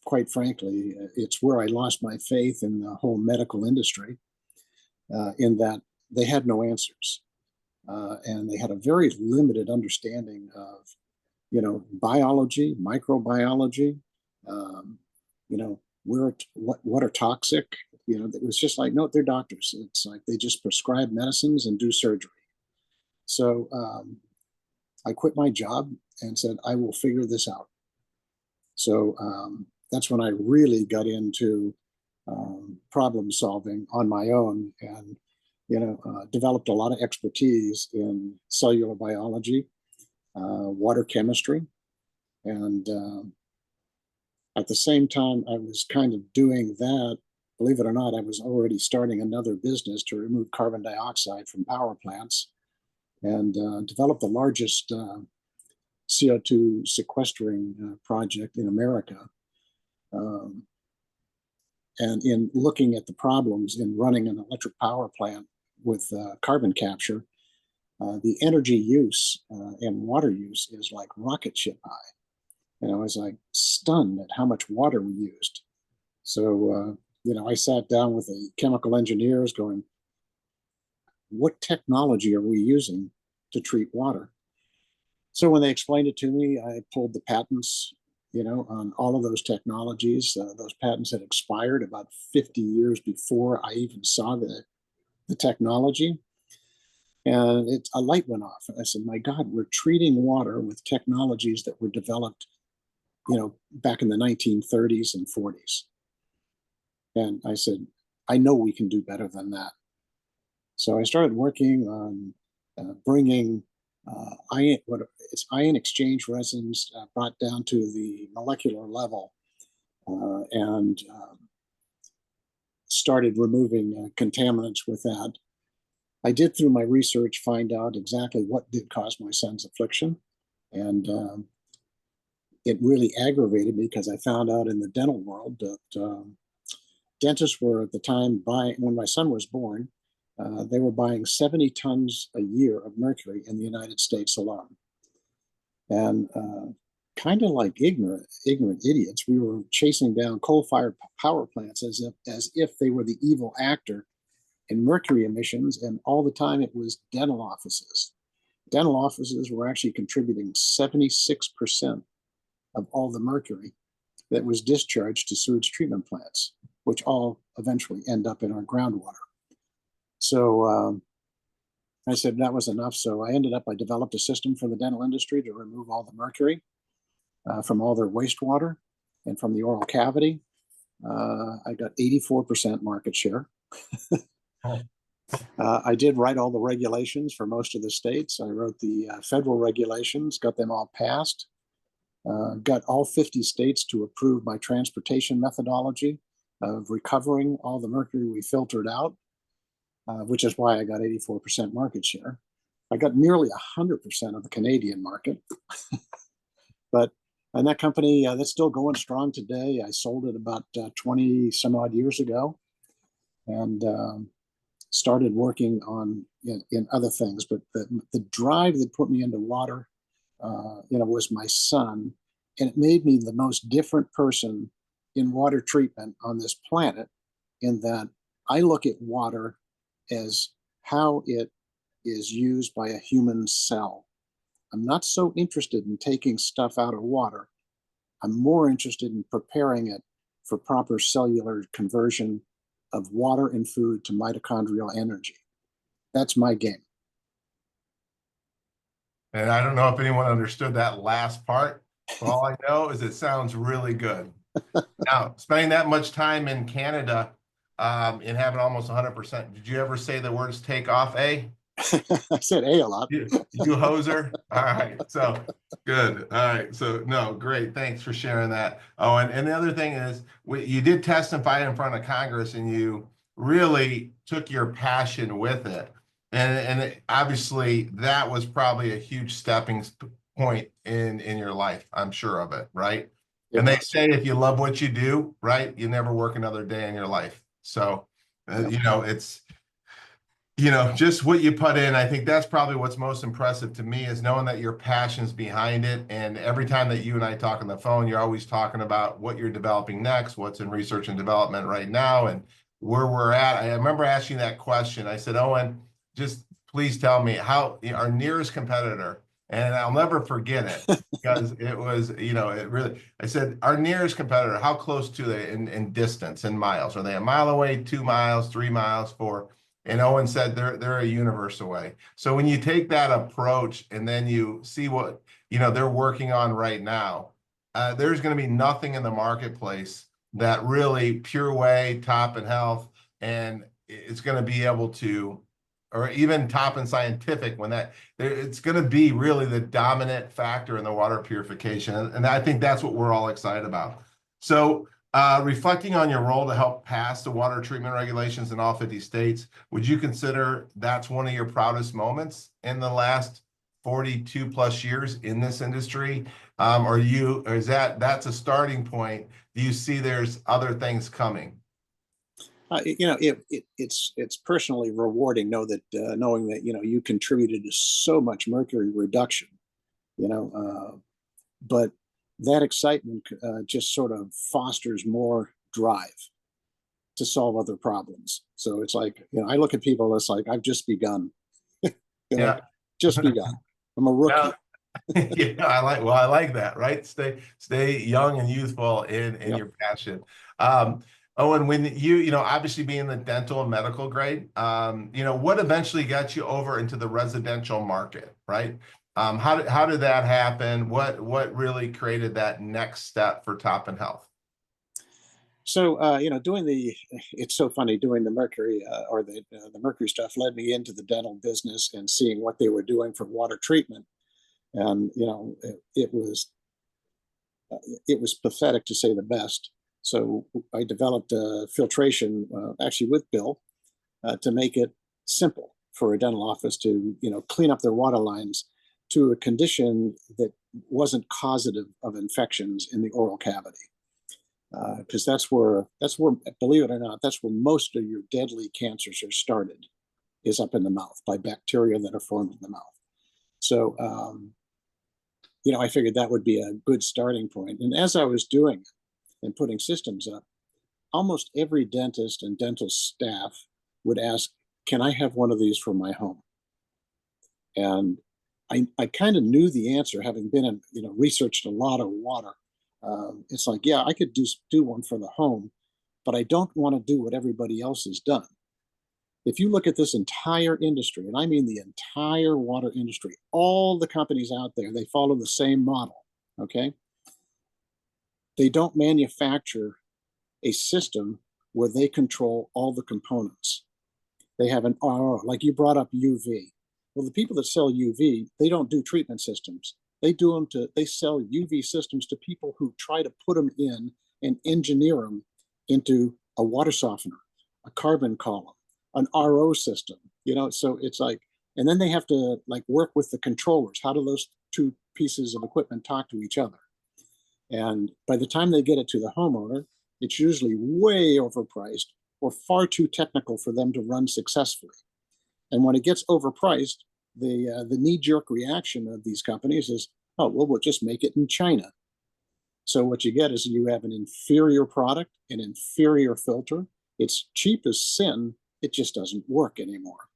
quite frankly. It's where I lost my faith in the whole medical industry, in that they had no answers. And they had a very limited understanding of, biology, microbiology, what are toxic. It was just like, no, they're doctors. It's like they just prescribe medicines and do surgery. So I quit my job and said, I will figure this out. So that's when I really got into problem solving on my own, and developed a lot of expertise in cellular biology, water chemistry, and at the same time I was kind of doing that, believe it or not, I was already starting another business to remove carbon dioxide from power plants, and developed the largest CO2 sequestering project in America. And in looking at the problems in running an electric power plant with carbon capture, the energy use and water use is like rocket ship high. And I was like stunned at how much water we used. So, I sat down with the chemical engineers going, what technology are we using to treat water? So when they explained it to me, I pulled the patents, on all of those technologies. Those patents had expired about 50 years before I even saw the technology. And a light went off. And I said, my God, we're treating water with technologies that were developed, back in the 1930s and 40s. And I said, I know we can do better than that. So I started working on bringing ion exchange resins brought down to the molecular level, and started removing contaminants with that. I did, through my research, find out exactly what did cause my son's affliction. And it really aggravated me because I found out in the dental world that dentists were at the time when my son was born, they were buying 70 tons a year of mercury in the United States alone. And kind of like ignorant idiots, we were chasing down coal-fired power plants as if they were the evil actor in mercury emissions, and all the time it was dental offices. Dental offices were actually contributing 76% of all the mercury that was discharged to sewage treatment plants, which all eventually end up in our groundwater. So I said that was enough. So I developed a system for the dental industry to remove all the mercury from all their wastewater and from the oral cavity. I got 84% market share. I did write all the regulations for most of the states. I wrote the federal regulations, got them all passed. got all 50 states to approve my transportation methodology of recovering all the mercury we filtered out, which is why I got 84% market share. I got nearly 100% of the Canadian market. And that company, that's still going strong today. I sold it about 20 some odd years ago, and started working on in other things. But the drive that put me into water, was my son, and it made me the most different person in water treatment on this planet, in that I look at water as how it is used by a human cell. I'm not so interested in taking stuff out of water. I'm more interested in preparing it for proper cellular conversion of water and food to mitochondrial energy. That's my game. And I don't know if anyone understood that last part, but all I know is it sounds really good. Now, spending that much time in Canada, and having almost 100%, did you ever say the words take off A? I said A lot. You hoser. All right. So good. All right. So no, great. Thanks for sharing that. Oh, and the other thing is, you did testify in front of Congress, and you really took your passion with it. And obviously that was probably a huge stepping point in your life. I'm sure of it. Right. Yeah. And they say, if you love what you do, right, you never work another day in your life. So, it's, just what you put in. I think that's probably what's most impressive to me, is knowing that your passion's behind it. And every time that you and I talk on the phone, you're always talking about what you're developing next, what's in research and development right now, and where we're at. I remember asking that question. I said, Owen, just please tell me how our nearest competitor, and I'll never forget it, because it was, it really, I said, our nearest competitor, how close to they in distance, in miles? Are they a mile away, 2 miles, 3 miles, 4? And Owen said they're a universe away. So when you take that approach and then you see what they're working on right now, there's going to be nothing in the marketplace that really Pure Whey, Toppen Health, and it's going to be able to, or even Toppen Scientific, it's going to be really the dominant factor in the water purification. And I think that's what we're all excited about. So reflecting on your role to help pass the water treatment regulations in all 50 states, would you consider that's one of your proudest moments in the last 42 plus years in this industry? Or is that's a starting point? Do you see there's other things coming? It's personally rewarding knowing that you contributed to so much mercury reduction, but that excitement just sort of fosters more drive to solve other problems. So it's like, I look at people, it's like, I've just begun. Yeah, just begun. I'm a rookie. Yeah, I like that, right? Stay young and youthful in Yep. your passion. Owen, when obviously being the dental and medical grade, what eventually got you over into the residential market, right? How did that happen? What really created that next step for Toppen Health? So, it's so funny, doing the mercury or the mercury stuff led me into the dental business and seeing what they were doing for water treatment. And, it was pathetic, to say the best. So I developed filtration, actually with Bill, to make it simple for a dental office to, clean up their water lines to a condition that wasn't causative of infections in the oral cavity. Because that's where, believe it or not, that's where most of your deadly cancers are started, is up in the mouth by bacteria that are formed in the mouth. So, I figured that would be a good starting point. And as I was doing it and putting systems up, almost every dentist and dental staff would ask, can I have one of these for my home? And I kind of knew the answer, having been in, researched a lot of water. It's like, yeah, I could do one for the home, but I don't want to do what everybody else has done. If you look at this entire industry, and I mean the entire water industry, all the companies out there, they follow the same model, okay? They don't manufacture a system where they control all the components. They have an RO, like you brought up UV. Well, the people that sell UV, they don't do treatment systems. They sell UV systems to people who try to put them in and engineer them into a water softener, a carbon column, an RO system, so it's like, and then they have to like work with the controllers. How do those two pieces of equipment talk to each other? And by the time they get it to the homeowner, it's usually way overpriced or far too technical for them to run successfully. And when it gets overpriced, the knee-jerk reaction of these companies is, oh, well, we'll just make it in China. So what you get is you have an inferior product, an inferior filter. It's cheap as sin. It just doesn't work anymore.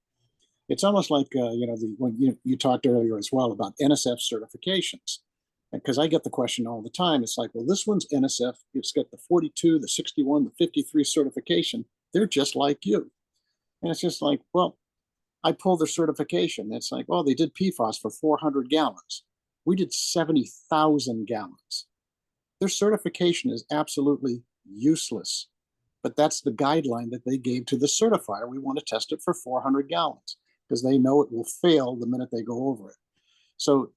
It's almost like, when you talked earlier as well about NSF certifications. Because I get the question all the time. It's like, well, this one's NSF. It's got the 42, the 61, the 53 certification. They're just like you. And it's just like, well, I pull their certification. It's like, oh, they did PFAS for 400 gallons. We did 70,000 gallons. Their certification is absolutely useless. But that's the guideline that they gave to the certifier. We want to test it for 400 gallons because they know it will fail the minute they go over it. So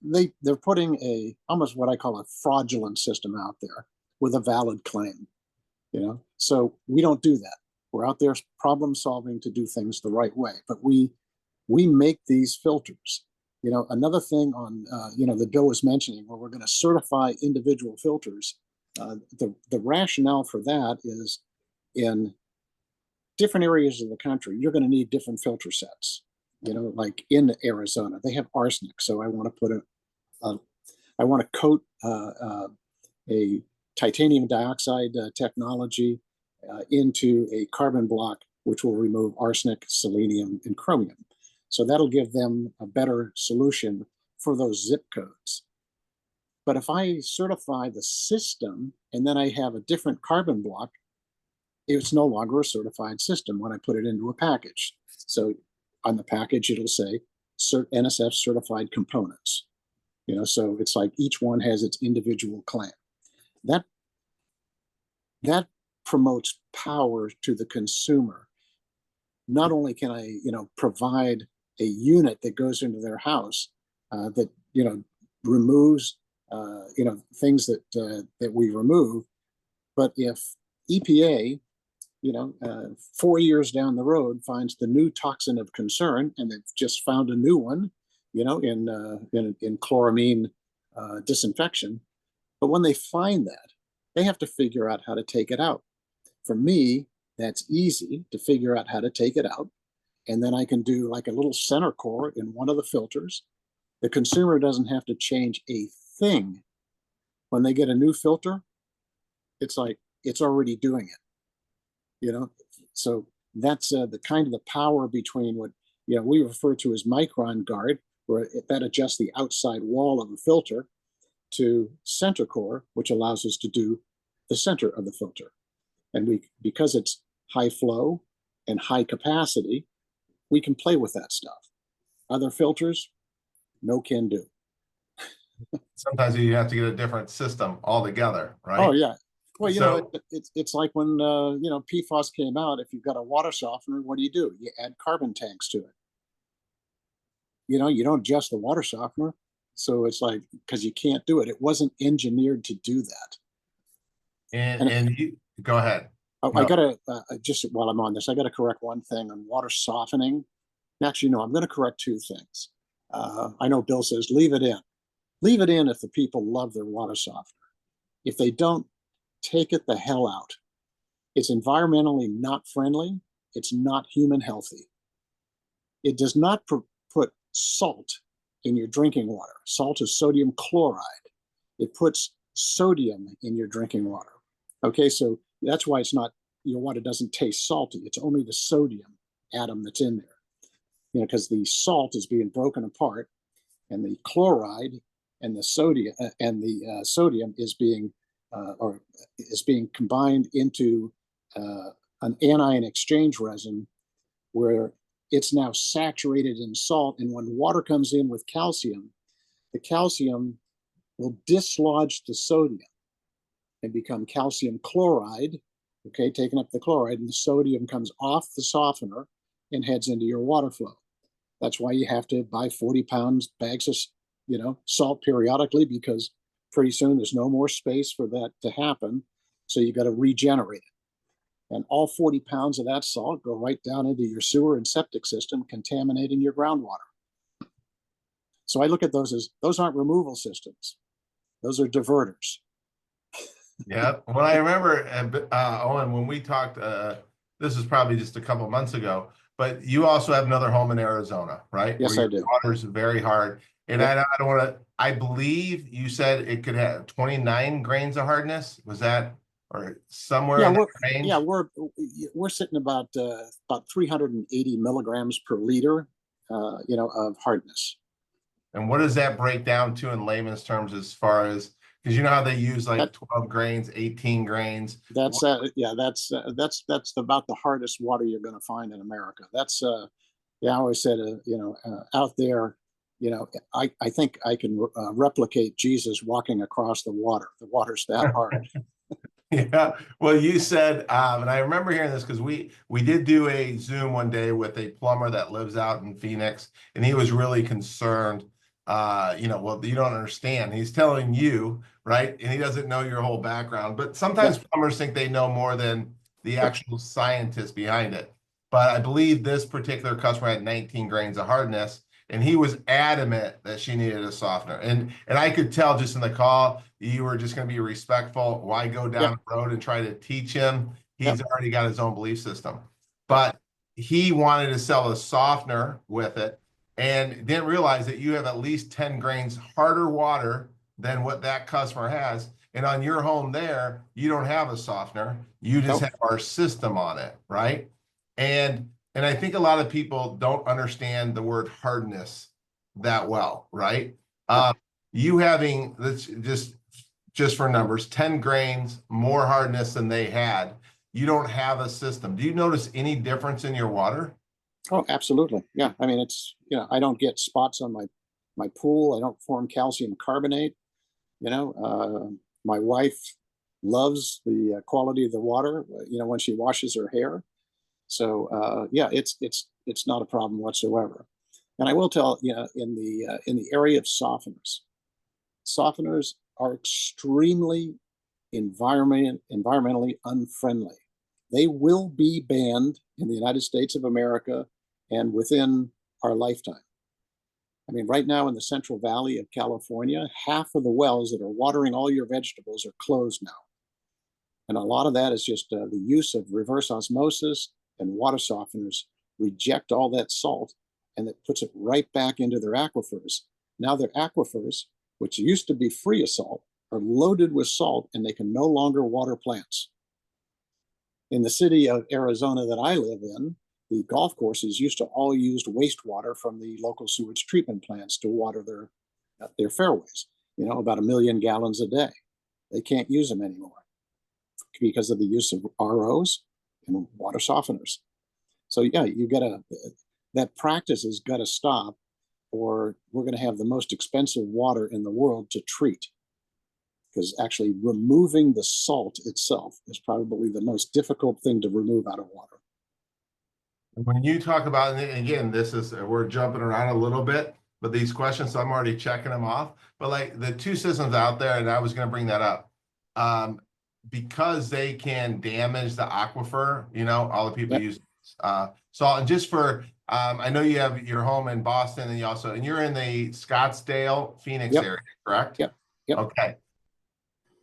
they're putting almost what I call a fraudulent system out there with a valid claim, So we don't do that. We're out there problem solving to do things the right way, but we make these filters. Another thing on, the bill was mentioning where we're going to certify individual filters. The rationale for that is in different areas of the country, you're going to need different filter sets. Like in Arizona, they have arsenic. So I want to coat a titanium dioxide technology into a carbon block, which will remove arsenic, selenium, and chromium. So that'll give them a better solution for those zip codes. But if I certify the system and then I have a different carbon block, it's no longer a certified system when I put it into a package. So on the package, it'll say NSF certified components. So it's like each one has its individual claim. That promotes power to the consumer. Not only can I, provide a unit that goes into their house that, removes, things that we remove, but if EPA, 4 years down the road finds the new toxin of concern, and they've just found a new one, in chloramine disinfection. But when they find that, they have to figure out how to take it out. For me, that's easy to figure out how to take it out. And then I can do like a little center core in one of the filters. The consumer doesn't have to change a thing. When they get a new filter, it's like it's already doing it. So that's the kind of the power between what we refer to as micron guard, where that adjusts the outside wall of the filter, to center core, which allows us to do the center of the filter. And because it's high flow and high capacity, we can play with that stuff. Other filters, no can do. Sometimes you have to get a different system altogether, right? Oh yeah. Well, it's like when PFAS came out. If you've got a water softener, what do? You add carbon tanks to it. You don't adjust the water softener. So it's like, because you can't do it. It wasn't engineered to do that. And you go ahead. No. I gotta just while I'm on this, I gotta correct one thing on water softening. Actually, no, I'm going to correct two things. I know Bill says leave it in. Leave it in if the people love their water softener. If they don't, take it the hell out. It's environmentally not friendly. It's not human healthy. It does not put salt in your drinking water. Salt is sodium chloride. It puts sodium in your drinking water. Okay, so that's why your water doesn't taste salty. It's only the sodium atom that's in there. Because the salt is being broken apart, and the chloride and the sodium is being combined into an anion exchange resin, where it's now saturated in salt. And when water comes in with calcium, the calcium will dislodge the sodium and become calcium chloride, okay, taking up the chloride, and the sodium comes off the softener and heads into your water flow. That's why you have to buy 40 pounds bags of salt periodically, because pretty soon there's no more space for that to happen. So you got to regenerate it. And all 40 pounds of that salt go right down into your sewer and septic system, contaminating your groundwater. So I look at those as, those aren't removal systems. Those are diverters. Yeah. Well, I remember, Owen, when we talked, this is probably just a couple months ago, but you also have another home in Arizona, right? Yes, Where I do. your water's very hard. And Yep. I don't want to, I believe you said it could have 29 grains of hardness. Was that, or somewhere in that range? Yeah, we're sitting about 380 milligrams per liter, of hardness. And what does that break down to in layman's terms, as far as, because you know how they use like 12 grains, 18 grains? That's about the hardest water you're going to find in America. That's I always said, out there, I think I can replicate Jesus walking across the water. The water's that hard. Yeah, well, you said, and I remember hearing this because we did do a Zoom one day with a plumber that lives out in Phoenix, and he was really concerned. Well, you don't understand. He's telling you, right? And he doesn't know your whole background. But sometimes plumbers think they know more than the actual scientist behind it. But I believe this particular customer had 19 grains of hardness, and he was adamant that she needed a softener. And I could tell just in the call, you were just going to be respectful. Why go down the road and try to teach him? He's already got his own belief system. But he wanted to sell a softener with it, and didn't realize that you have at least 10 grains harder water than what that customer has. And on your home there, you don't have a softener. You just have our system on it, right? And I think a lot of people don't understand the word hardness that well, right? You having, let's just for numbers, 10 grains more hardness than they had. You don't have a system. Do you notice any difference in your water? Oh, absolutely. Yeah. I mean, it's, I don't get spots on my pool. I don't form calcium carbonate. My wife loves the quality of the water, when she washes her hair. So, it's not a problem whatsoever. And I will tell, in the area of softeners are extremely environmentally unfriendly. They will be banned in the United States of America and within our lifetime. I mean, right now in the Central Valley of California, half of the wells that are watering all your vegetables are closed now. And a lot of that is just the use of reverse osmosis, and water softeners reject all that salt, and it puts it right back into their aquifers. Now their aquifers, which used to be free of salt, are loaded with salt, and they can no longer water plants. In the city of Arizona that I live in, the golf courses used to all use wastewater from the local sewage treatment plants to water their fairways, about 1 million gallons a day. They can't use them anymore because of the use of ROs and water softeners. So yeah, that practice has got to stop, or we're going to have the most expensive water in the world to treat. Because actually removing the salt itself is probably the most difficult thing to remove out of water. When you talk about, and again, we're jumping around a little bit, but these questions, so I'm already checking them off. But like the two systems out there, and I was going to bring that up, because they can damage the aquifer, all the people use salt. And just for, I know you have your home in Boston, and you're in the Scottsdale, Phoenix area, correct? Yep. Okay.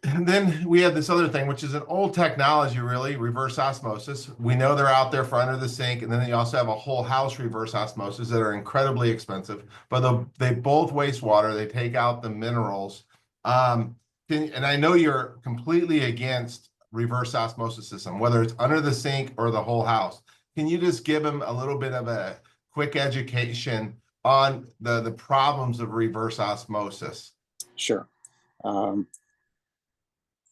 And then we have this other thing, which is an old technology, really, reverse osmosis. We know they're out there for under the sink. And then you also have a whole house reverse osmosis that are incredibly expensive, but they both waste water. They take out the minerals. And I know you're completely against reverse osmosis system, whether it's under the sink or the whole house. Can you just give them a little bit of a quick education on the problems of reverse osmosis? Sure.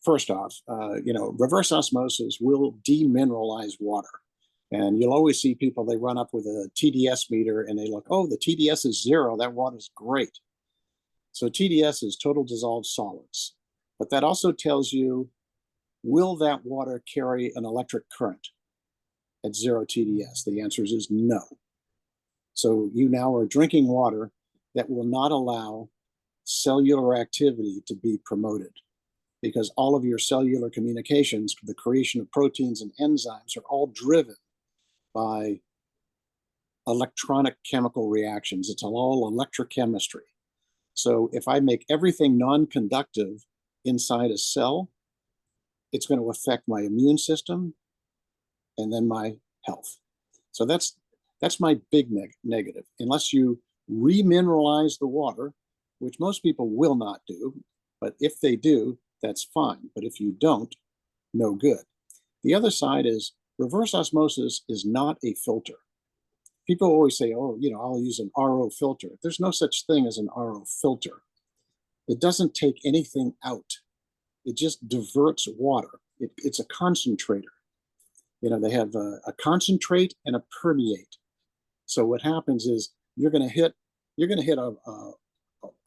First off, reverse osmosis will demineralize water. And you'll always see people, they run up with a TDS meter and they look, oh, the TDS is 0. That water's great. So TDS is total dissolved solids. But that also tells you, will that water carry an electric current at 0 TDS? The answer is no. So you now are drinking water that will not allow cellular activity to be promoted, because all of your cellular communications, the creation of proteins and enzymes, are all driven by electronic chemical reactions. It's all electrochemistry. So if I make everything non-conductive inside a cell, it's going to affect my immune system and then my health. So that's my big negative. Unless you remineralize the water, which most people will not do, but if they do, that's fine. But if you don't, no good. The other side is reverse osmosis is not a filter. People always say, oh, I'll use an RO filter. There's no such thing as an RO filter. It doesn't take anything out. It just diverts water. It's a concentrator. They have a concentrate and a permeate. So what happens is you're going to hit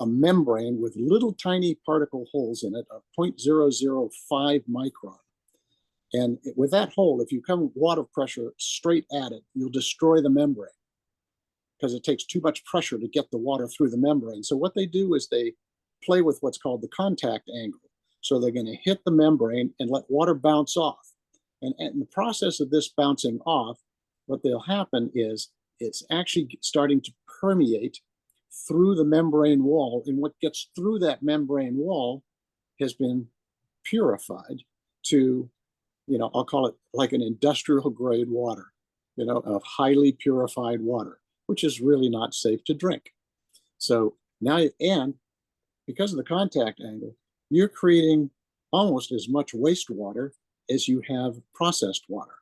a membrane with little tiny particle holes in it of 0.005 micron. And with that hole, if you come water pressure straight at it, you'll destroy the membrane because it takes too much pressure to get the water through the membrane. So what they do is they play with what's called the contact angle. So they're going to hit the membrane and let water bounce off. And in the process of this bouncing off, what will happen is it's actually starting to permeate through the membrane wall. And what gets through that membrane wall has been purified to, I'll call it like an industrial grade water, of highly purified water, which is really not safe to drink. So now, and because of the contact angle, you're creating almost as much wastewater as you have processed water.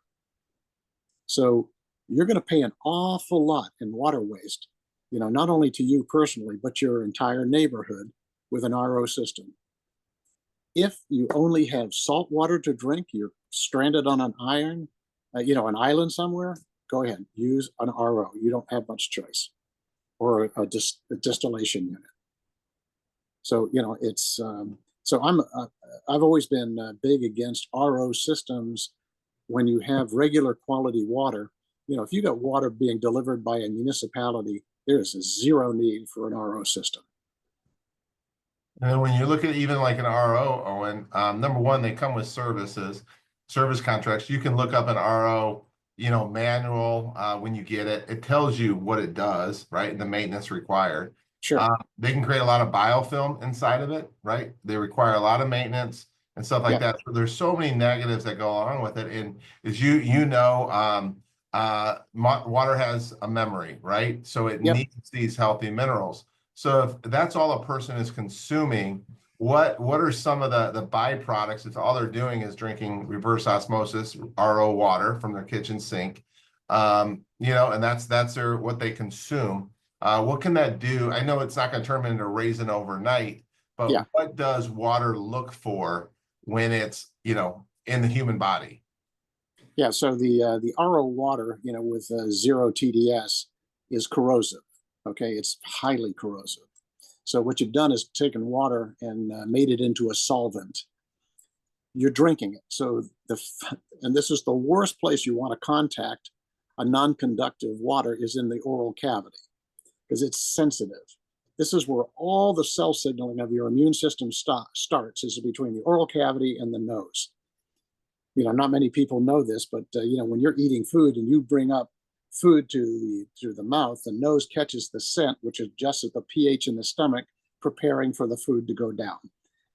So you're going to pay an awful lot in water waste, not only to you personally, but your entire neighborhood with an RO system. If you only have salt water to drink, you're stranded on an island somewhere, go ahead, use an RO. You don't have much choice, or a distillation unit. So, it's, so I've always been big against RO systems when you have regular quality water. If you got water being delivered by a municipality, there is zero need for an RO system. And then when you look at even like an RO, Owen, number one, they come with service contracts. You can look up an RO, manual when you get it. It tells you what it does, right? And the maintenance required. Sure. They can create a lot of biofilm inside of it, right? They require a lot of maintenance and stuff like that. So there's so many negatives that go along with it. And as water has a memory, right? So it needs these healthy minerals. So if that's all a person is consuming, what are some of the byproducts if all they're doing is drinking reverse osmosis RO water from their kitchen sink, and that's what they consume. What can that do? I know it's not going to turn into raisin overnight, but what does water look for when it's, in the human body? Yeah, so the RO water, with zero TDS is corrosive. Okay, it's highly corrosive. So what you've done is taken water and made it into a solvent. You're drinking it. So and this is the worst place you want to contact a non-conductive water is in the oral cavity, because it's sensitive. This is where all the cell signaling of your immune system starts, is between the oral cavity and the nose. Not many people know this, but when you're eating food and you bring up food through the mouth, the nose catches the scent, which adjusts the pH in the stomach, preparing for the food to go down,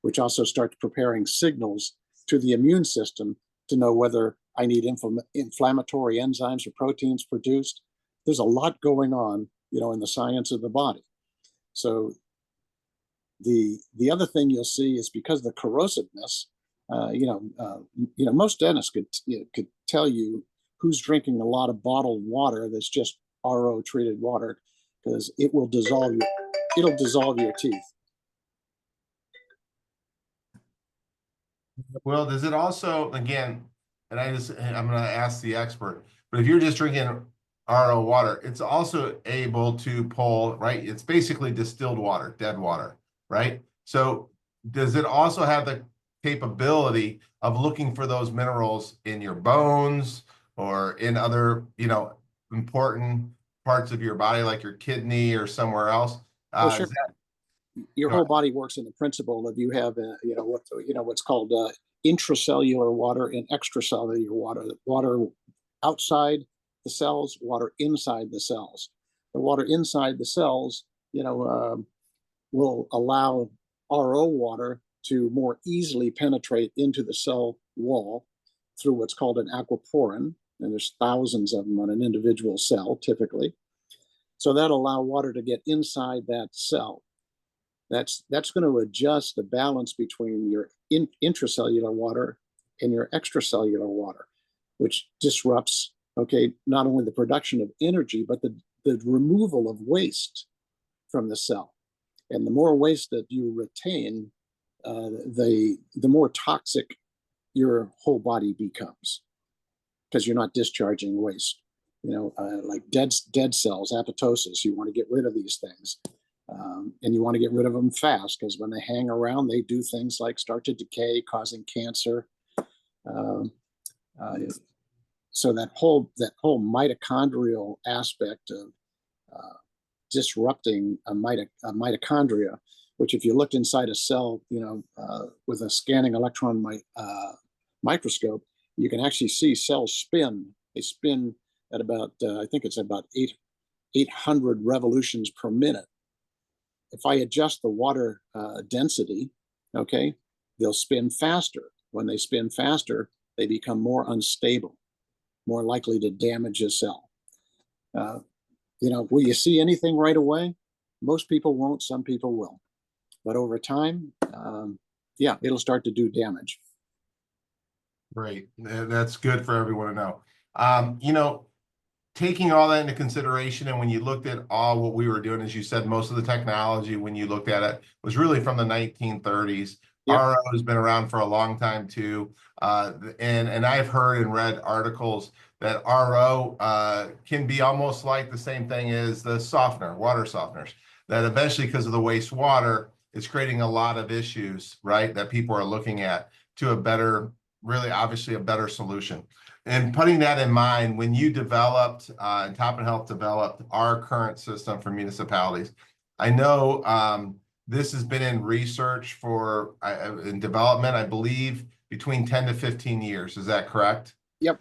which also starts preparing signals to the immune system to know whether I need inflammatory enzymes or proteins produced. There's a lot going on, in the science of the body. So the other thing you'll see is because of the corrosiveness, most dentists could tell you who's drinking a lot of bottled water that's just RO treated water, because it will dissolve your teeth. Well, does it also, again, and I'm going to ask the expert, but if you're just drinking RO water, it's also able to pull, right? It's basically distilled water, dead water, right? So does it also have the capability of looking for those minerals in your bones or in other, important parts of your body, like your kidney or somewhere else? Well, sure. your Go whole ahead. body works in the principle of you have, what's called intracellular water and extracellular water. Water outside the cells, water inside the cells. The water inside the cells, will allow RO water to more easily penetrate into the cell wall through what's called an aquaporin, and there's thousands of them on an individual cell typically. So that'll allow water to get inside that cell. That's going to adjust the balance between your intracellular water and your extracellular water, which disrupts, not only the production of energy, but the removal of waste from the cell. And the more waste that you retain, the more toxic your whole body becomes, because you're not discharging waste. Like dead cells, apoptosis. You want to get rid of these things, and you want to get rid of them fast, because when they hang around, they do things like start to decay, causing cancer. So that whole mitochondrial aspect of disrupting a mitochondria, which if you looked inside a cell, with a scanning electron microscope, you can actually see cells spin. They spin at about, I think it's about 800 revolutions per minute. If I adjust the water density, they'll spin faster. When they spin faster, they become more unstable, more likely to damage a cell. Will you see anything right away? Most people won't, some people will. But over time, it'll start to do damage. Great. That's good for everyone to know. Taking all that into consideration, and when you looked at all what we were doing, as you said, most of the technology, when you looked at it, was really from the 1930s. Yep. RO has been around for a long time too. And I've heard and read articles that RO can be almost like the same thing as the water softeners, that eventually, because of the wastewater, it's creating a lot of issues, right, that people are looking at to obviously a better solution. And putting that in mind, when you developed, and Toppen Health developed our current system for municipalities, I know this has been in research in development, I believe, between 10 to 15 years. Is that correct? Yep.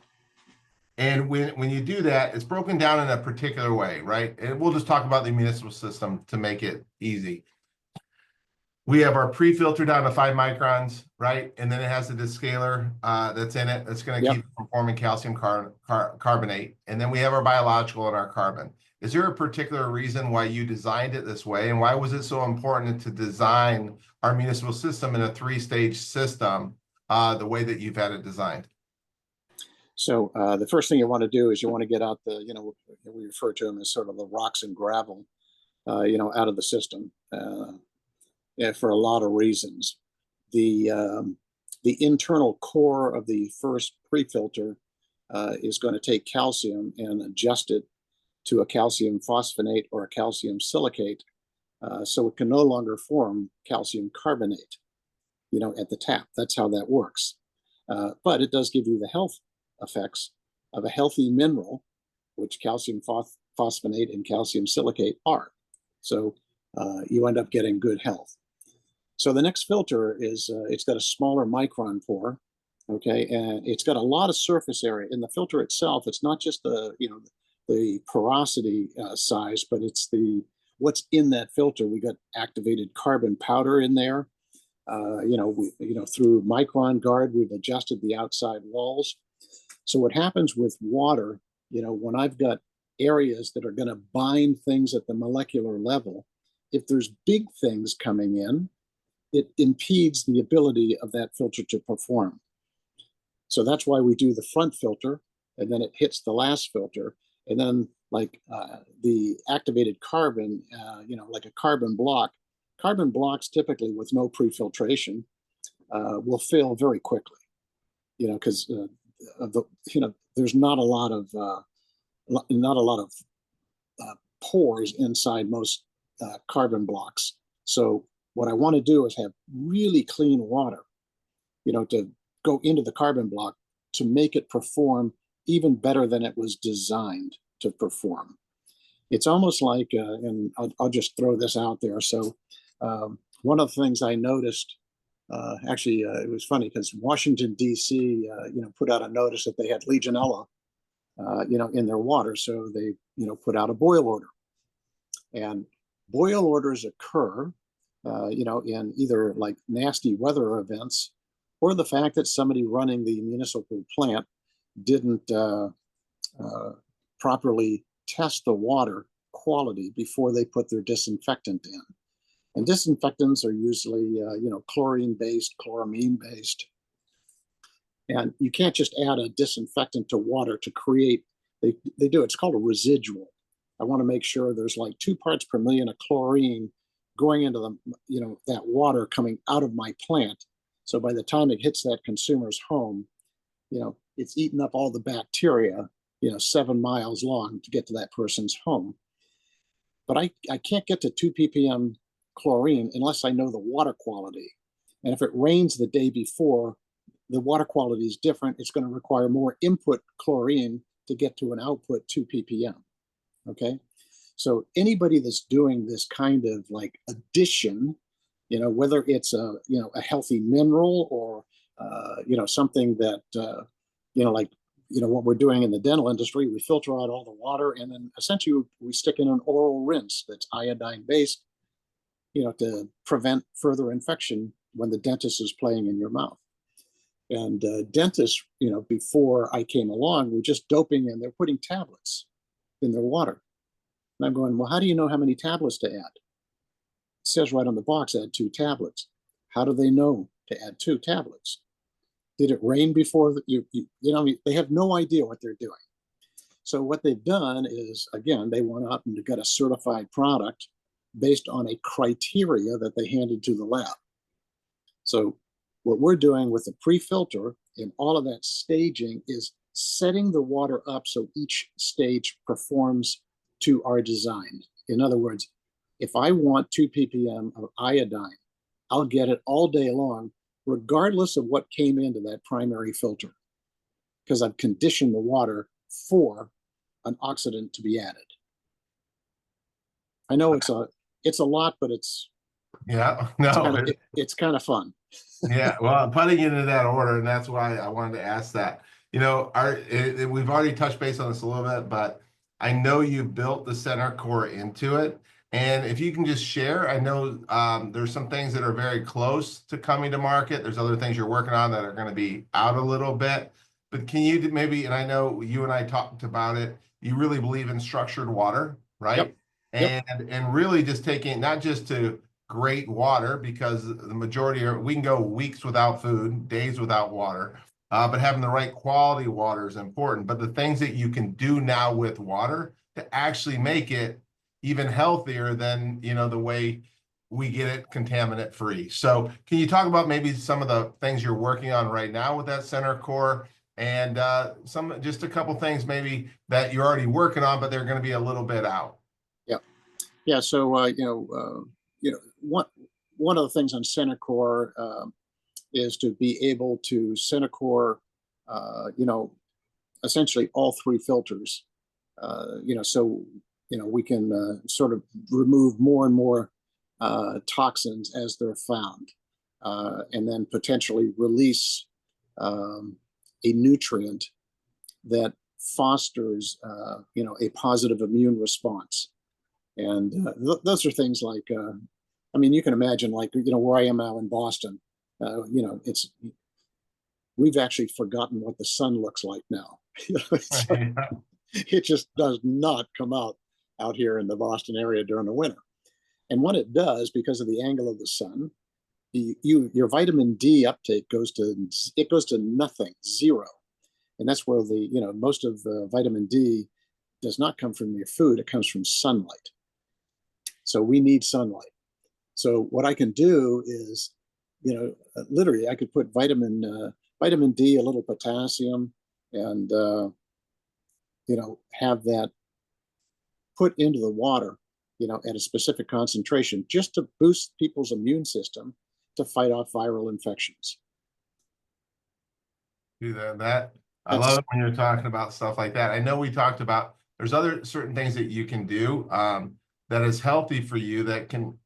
And when you do that, it's broken down in a particular way, right? And we'll just talk about the municipal system to make it easy. We have our pre-filter down to 5 microns, right? And then it has the descaler that's in it that's going to keep from forming calcium carbonate. And then we have our biological and our carbon. Is there a particular reason why you designed it this way? And why was it so important to design our municipal system in a 3-stage system the way that you've had it designed? So the first thing you want to do is you want to get out we refer to them as sort of the rocks and gravel, out of the system. For a lot of reasons. The internal core of the first pre-filter is going to take calcium and adjust it to a calcium phosphonate or a calcium silicate, so it can no longer form calcium carbonate, at the tap. That's how that works. But it does give you the health effects of a healthy mineral, which calcium phosphonate and calcium silicate are. So you end up getting good health. So the next filter is, it's got a smaller micron pore, and it's got a lot of surface area. In the filter itself, it's not just the porosity size, but it's what's in that filter. We got activated carbon powder in there. Through Micron Guard, we've adjusted the outside walls. So what happens with water, when I've got areas that are going to bind things at the molecular level, if there's big things coming in, it impedes the ability of that filter to perform. So that's why we do the front filter, and then it hits the last filter. And then like the activated carbon, like a carbon blocks typically with no pre-filtration will fail very quickly, because there's not a lot of pores inside most carbon blocks. So what I want to do is have really clean water, to go into the carbon block to make it perform even better than it was designed to perform. It's almost like, and I'll just throw this out there. So One of the things I noticed, actually, it was funny because Washington, D.C., put out a notice that they had Legionella, in their water. So they, put out a boil order. And boil orders occur, in either like nasty weather events or the fact that somebody running the municipal plant didn't properly test the water quality before they put their disinfectant in. And disinfectants are usually, chlorine-based, chloramine-based. And you can't just add a disinfectant to water to create, they do, it's called a residual. I want to make sure there's like 2 parts per million of chlorine going into the, that water coming out of my plant. So by the time it hits that consumer's home, it's eaten up all the bacteria, 7 miles long to get to that person's home. But I can't get to 2 ppm chlorine unless I know the water quality. And if it rains the day before, the water quality is different. It's going to require more input chlorine to get to an output 2 ppm. Okay. So anybody that's doing this kind of like addition, whether it's a healthy mineral or, something that, what we're doing in the dental industry, we filter out all the water and then essentially we stick in an oral rinse that's iodine based, to prevent further infection when the dentist is playing in your mouth. And dentists, before I came along, were just doping and they're putting tablets in their water. And I'm going, well, how do you know how many tablets to add? It says right on the box, add 2 tablets. How do they know to add 2 tablets? Did it rain before? They have no idea what they're doing. So what they've done is, again, they went out and got a certified product based on a criteria that they handed to the lab. So what we're doing with the pre-filter and all of that staging is setting the water up so each stage performs to our design. In other words, if I want 2 ppm of iodine, I'll get it all day long, regardless of what came into that primary filter, because I've conditioned the water for an oxidant to be added. I know it's a lot, but it's kind of fun. Yeah, well, putting it into that order, and that's why I wanted to ask that. We've already touched base on this a little bit, but I know you built the center core into it. And if you can just share, I know there's some things that are very close to coming to market. There's other things you're working on that are going to be out a little bit. But can you maybe, and I know you and I talked about it, you really believe in structured water, right? Yep. And really just taking, not just to great water, because the majority we can go weeks without food, days without water, but having the right quality water is important. But the things that you can do now with water to actually make it even healthier than, the way we get it contaminant free. So can you talk about maybe some of the things you're working on right now with that center core, and just a couple things maybe that you're already working on, but they're going to be a little bit out? Yeah. So, one of the things on center core is to be able to center core, essentially all 3 filters, so, we can sort of remove more and more toxins as they're found, and then potentially release a nutrient that fosters, a positive immune response. And those are things like, you can imagine, like, where I am now in Boston, we've actually forgotten what the sun looks like now. It just does not come out here in the Boston area during the winter. And when it does, because of the angle of the sun, your vitamin D uptake goes to nothing, 0. And that's where most of the vitamin D does not come from your food, it comes from sunlight. So we need sunlight. So what I can do is, literally I could put vitamin D, a little potassium, and, have that put into the water, at a specific concentration, just to boost people's immune system to fight off viral infections. Do that. I love it when you're talking about stuff like that. I know we talked about, there's other certain things that you can do that is healthy for you that can,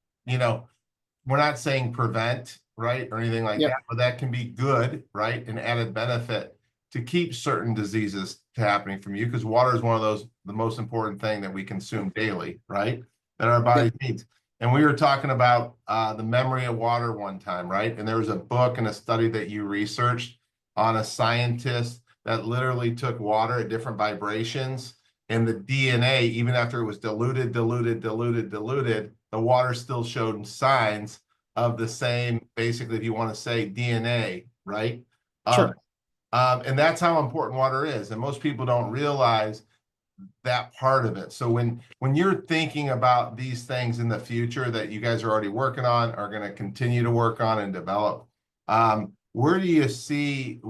we're not saying prevent, right, or anything like Yep. that, but that can be good, right, an added benefit to keep certain diseases to happening from you, because water is one of those, the most important thing that we consume daily, right, that our body needs. And we were talking about the memory of water one time, right? And there was a book and a study that you researched on a scientist that literally took water at different vibrations, and the DNA, even after it was diluted, the water still showed signs of the same, basically, if you want to say DNA, right? Sure. And that's how important water is. And most people don't realize that part of it. So when you're thinking about these things in the future that you guys are already working on, are going to continue to work on and develop, where do you see,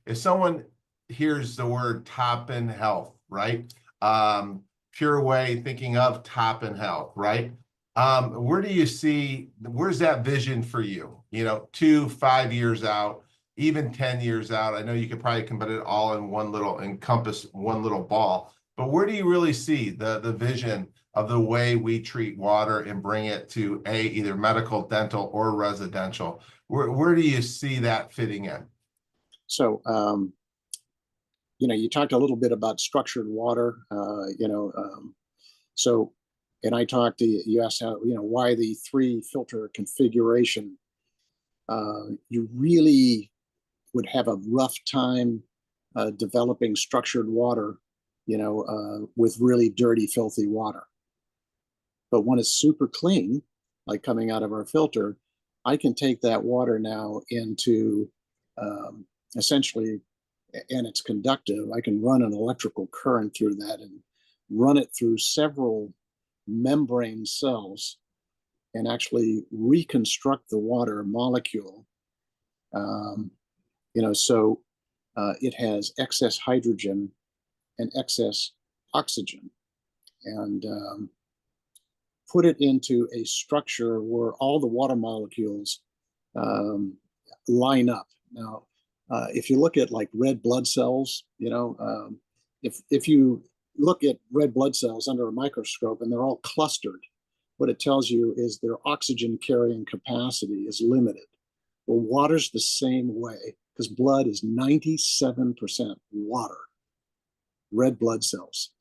if someone hears the word Toppen Health, right? Pure Way, thinking of Toppen Health, right? Where do you see, where's that vision for you? 2, 5 years out, even 10 years out. I know you could probably put it all in encompass one little ball, but where do you really see the vision of the way we treat water and bring it to either medical, dental, or residential? Where do you see that fitting in? So, you talked a little bit about structured water, so, and I talked to you, asked how, why the 3 filter configuration. You really would have a rough time developing structured water, with really dirty, filthy water. But when it's super clean, like coming out of our filter, I can take that water now into essentially, and it's conductive. I can run an electrical current through that and run it through several membrane cells and actually reconstruct the water molecule. So it has excess hydrogen and excess oxygen, and put it into a structure where all the water molecules line up. Now, if you look at like red blood cells, if you look at red blood cells under a microscope and they're all clustered, what it tells you is their oxygen carrying capacity is limited. Well, water's the same way, because blood is 97% water, red blood cells.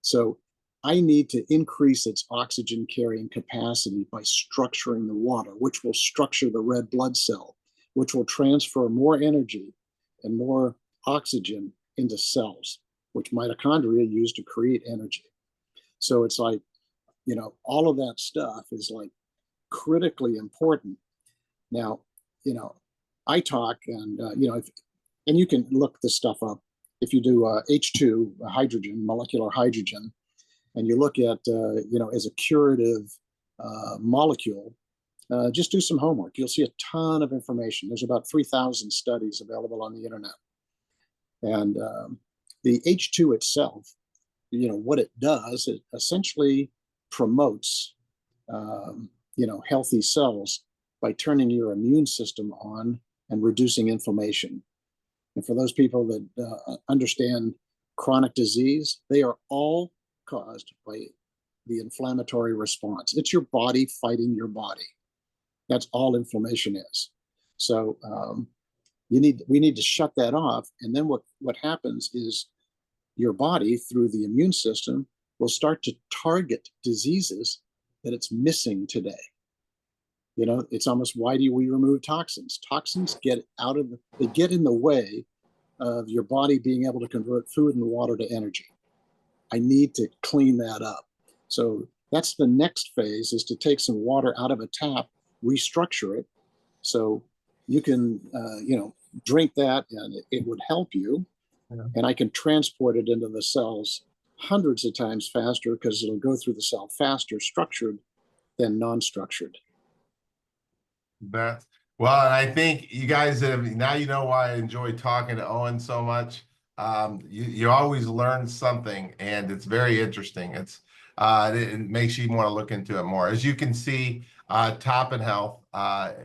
So I need to increase its oxygen carrying capacity by structuring the water, which will structure the red blood cell, which will transfer more energy and more oxygen into cells, which mitochondria use to create energy. So it's like, all of that stuff is like critically important. Now, I talk and, and you can look this stuff up. If you do H2, hydrogen, molecular hydrogen, and you look at, as a curative molecule, just do some homework. You'll see a ton of information. There's about 3,000 studies available on the internet. And the H2 itself, what it does, it essentially promotes, healthy cells by turning your immune system on and reducing inflammation. And for those people that understand chronic disease, they are all caused by the inflammatory response. It's your body fighting your body. That's all inflammation is. So we need to shut that off. And then what happens is your body, through the immune system, will start to target diseases that it's missing today. It's almost, why do we remove toxins? Toxins get in the way of your body being able to convert food and water to energy. I need to clean that up. So that's the next phase, is to take some water out of a tap, restructure it, so you can, drink that, and it would help you. Yeah. And I can transport it into the cells hundreds of times faster, because it'll go through the cell faster, structured than non-structured. Well, and I think you guys now why I enjoy talking to Owen so much. You always learn something, and it's very interesting. It makes you want to look into it more. As you can see, Toppen Health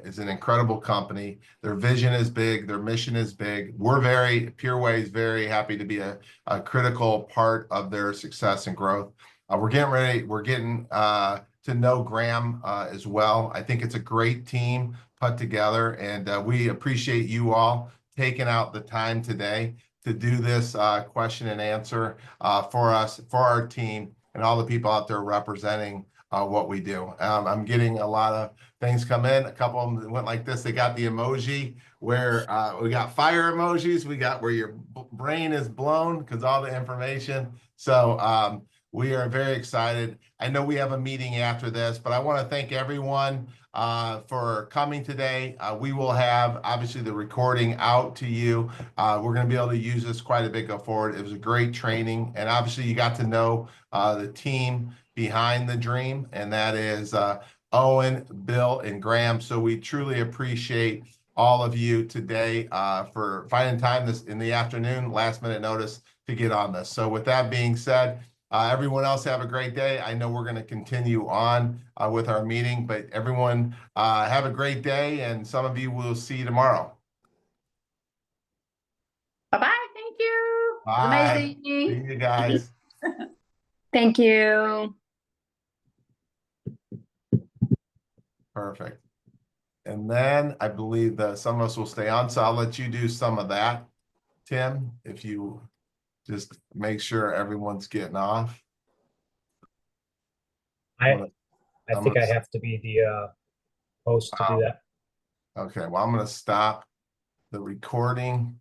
is an incredible company. Their vision is big. Their mission is big. Pure Way is very happy to be a critical part of their success and growth. We're getting to know Graham as well. I think it's a great team put together, and we appreciate you all taking out the time today to do this question and answer for us, for our team, and all the people out there representing what we do. I'm getting a lot of things come in. A couple of them went like this. They got the emoji where we got fire emojis. We got where your brain is blown because all the information. So we are very excited. I know we have a meeting after this, but I want to thank everyone for coming today. We will have obviously the recording out to you. We're going to be able to use this quite a bit go forward. It was a great training, and obviously you got to know the team behind the dream, and that is Owen, Bill, and Graham. So we truly appreciate all of you today for finding time this in the afternoon, last minute notice to get on this. So with that being said, everyone else have a great day. I know we're going to continue on with our meeting, but everyone have a great day, and some of you will see you tomorrow. Bye-bye. Thank you. It was Bye. amazing. See you guys. Thank you. Perfect. And then I believe that some of us will stay on, so I'll let you do some of that, Tim, if you just make sure everyone's getting off. I think I have to be the host to do that. Okay, well, I'm going to stop the recording.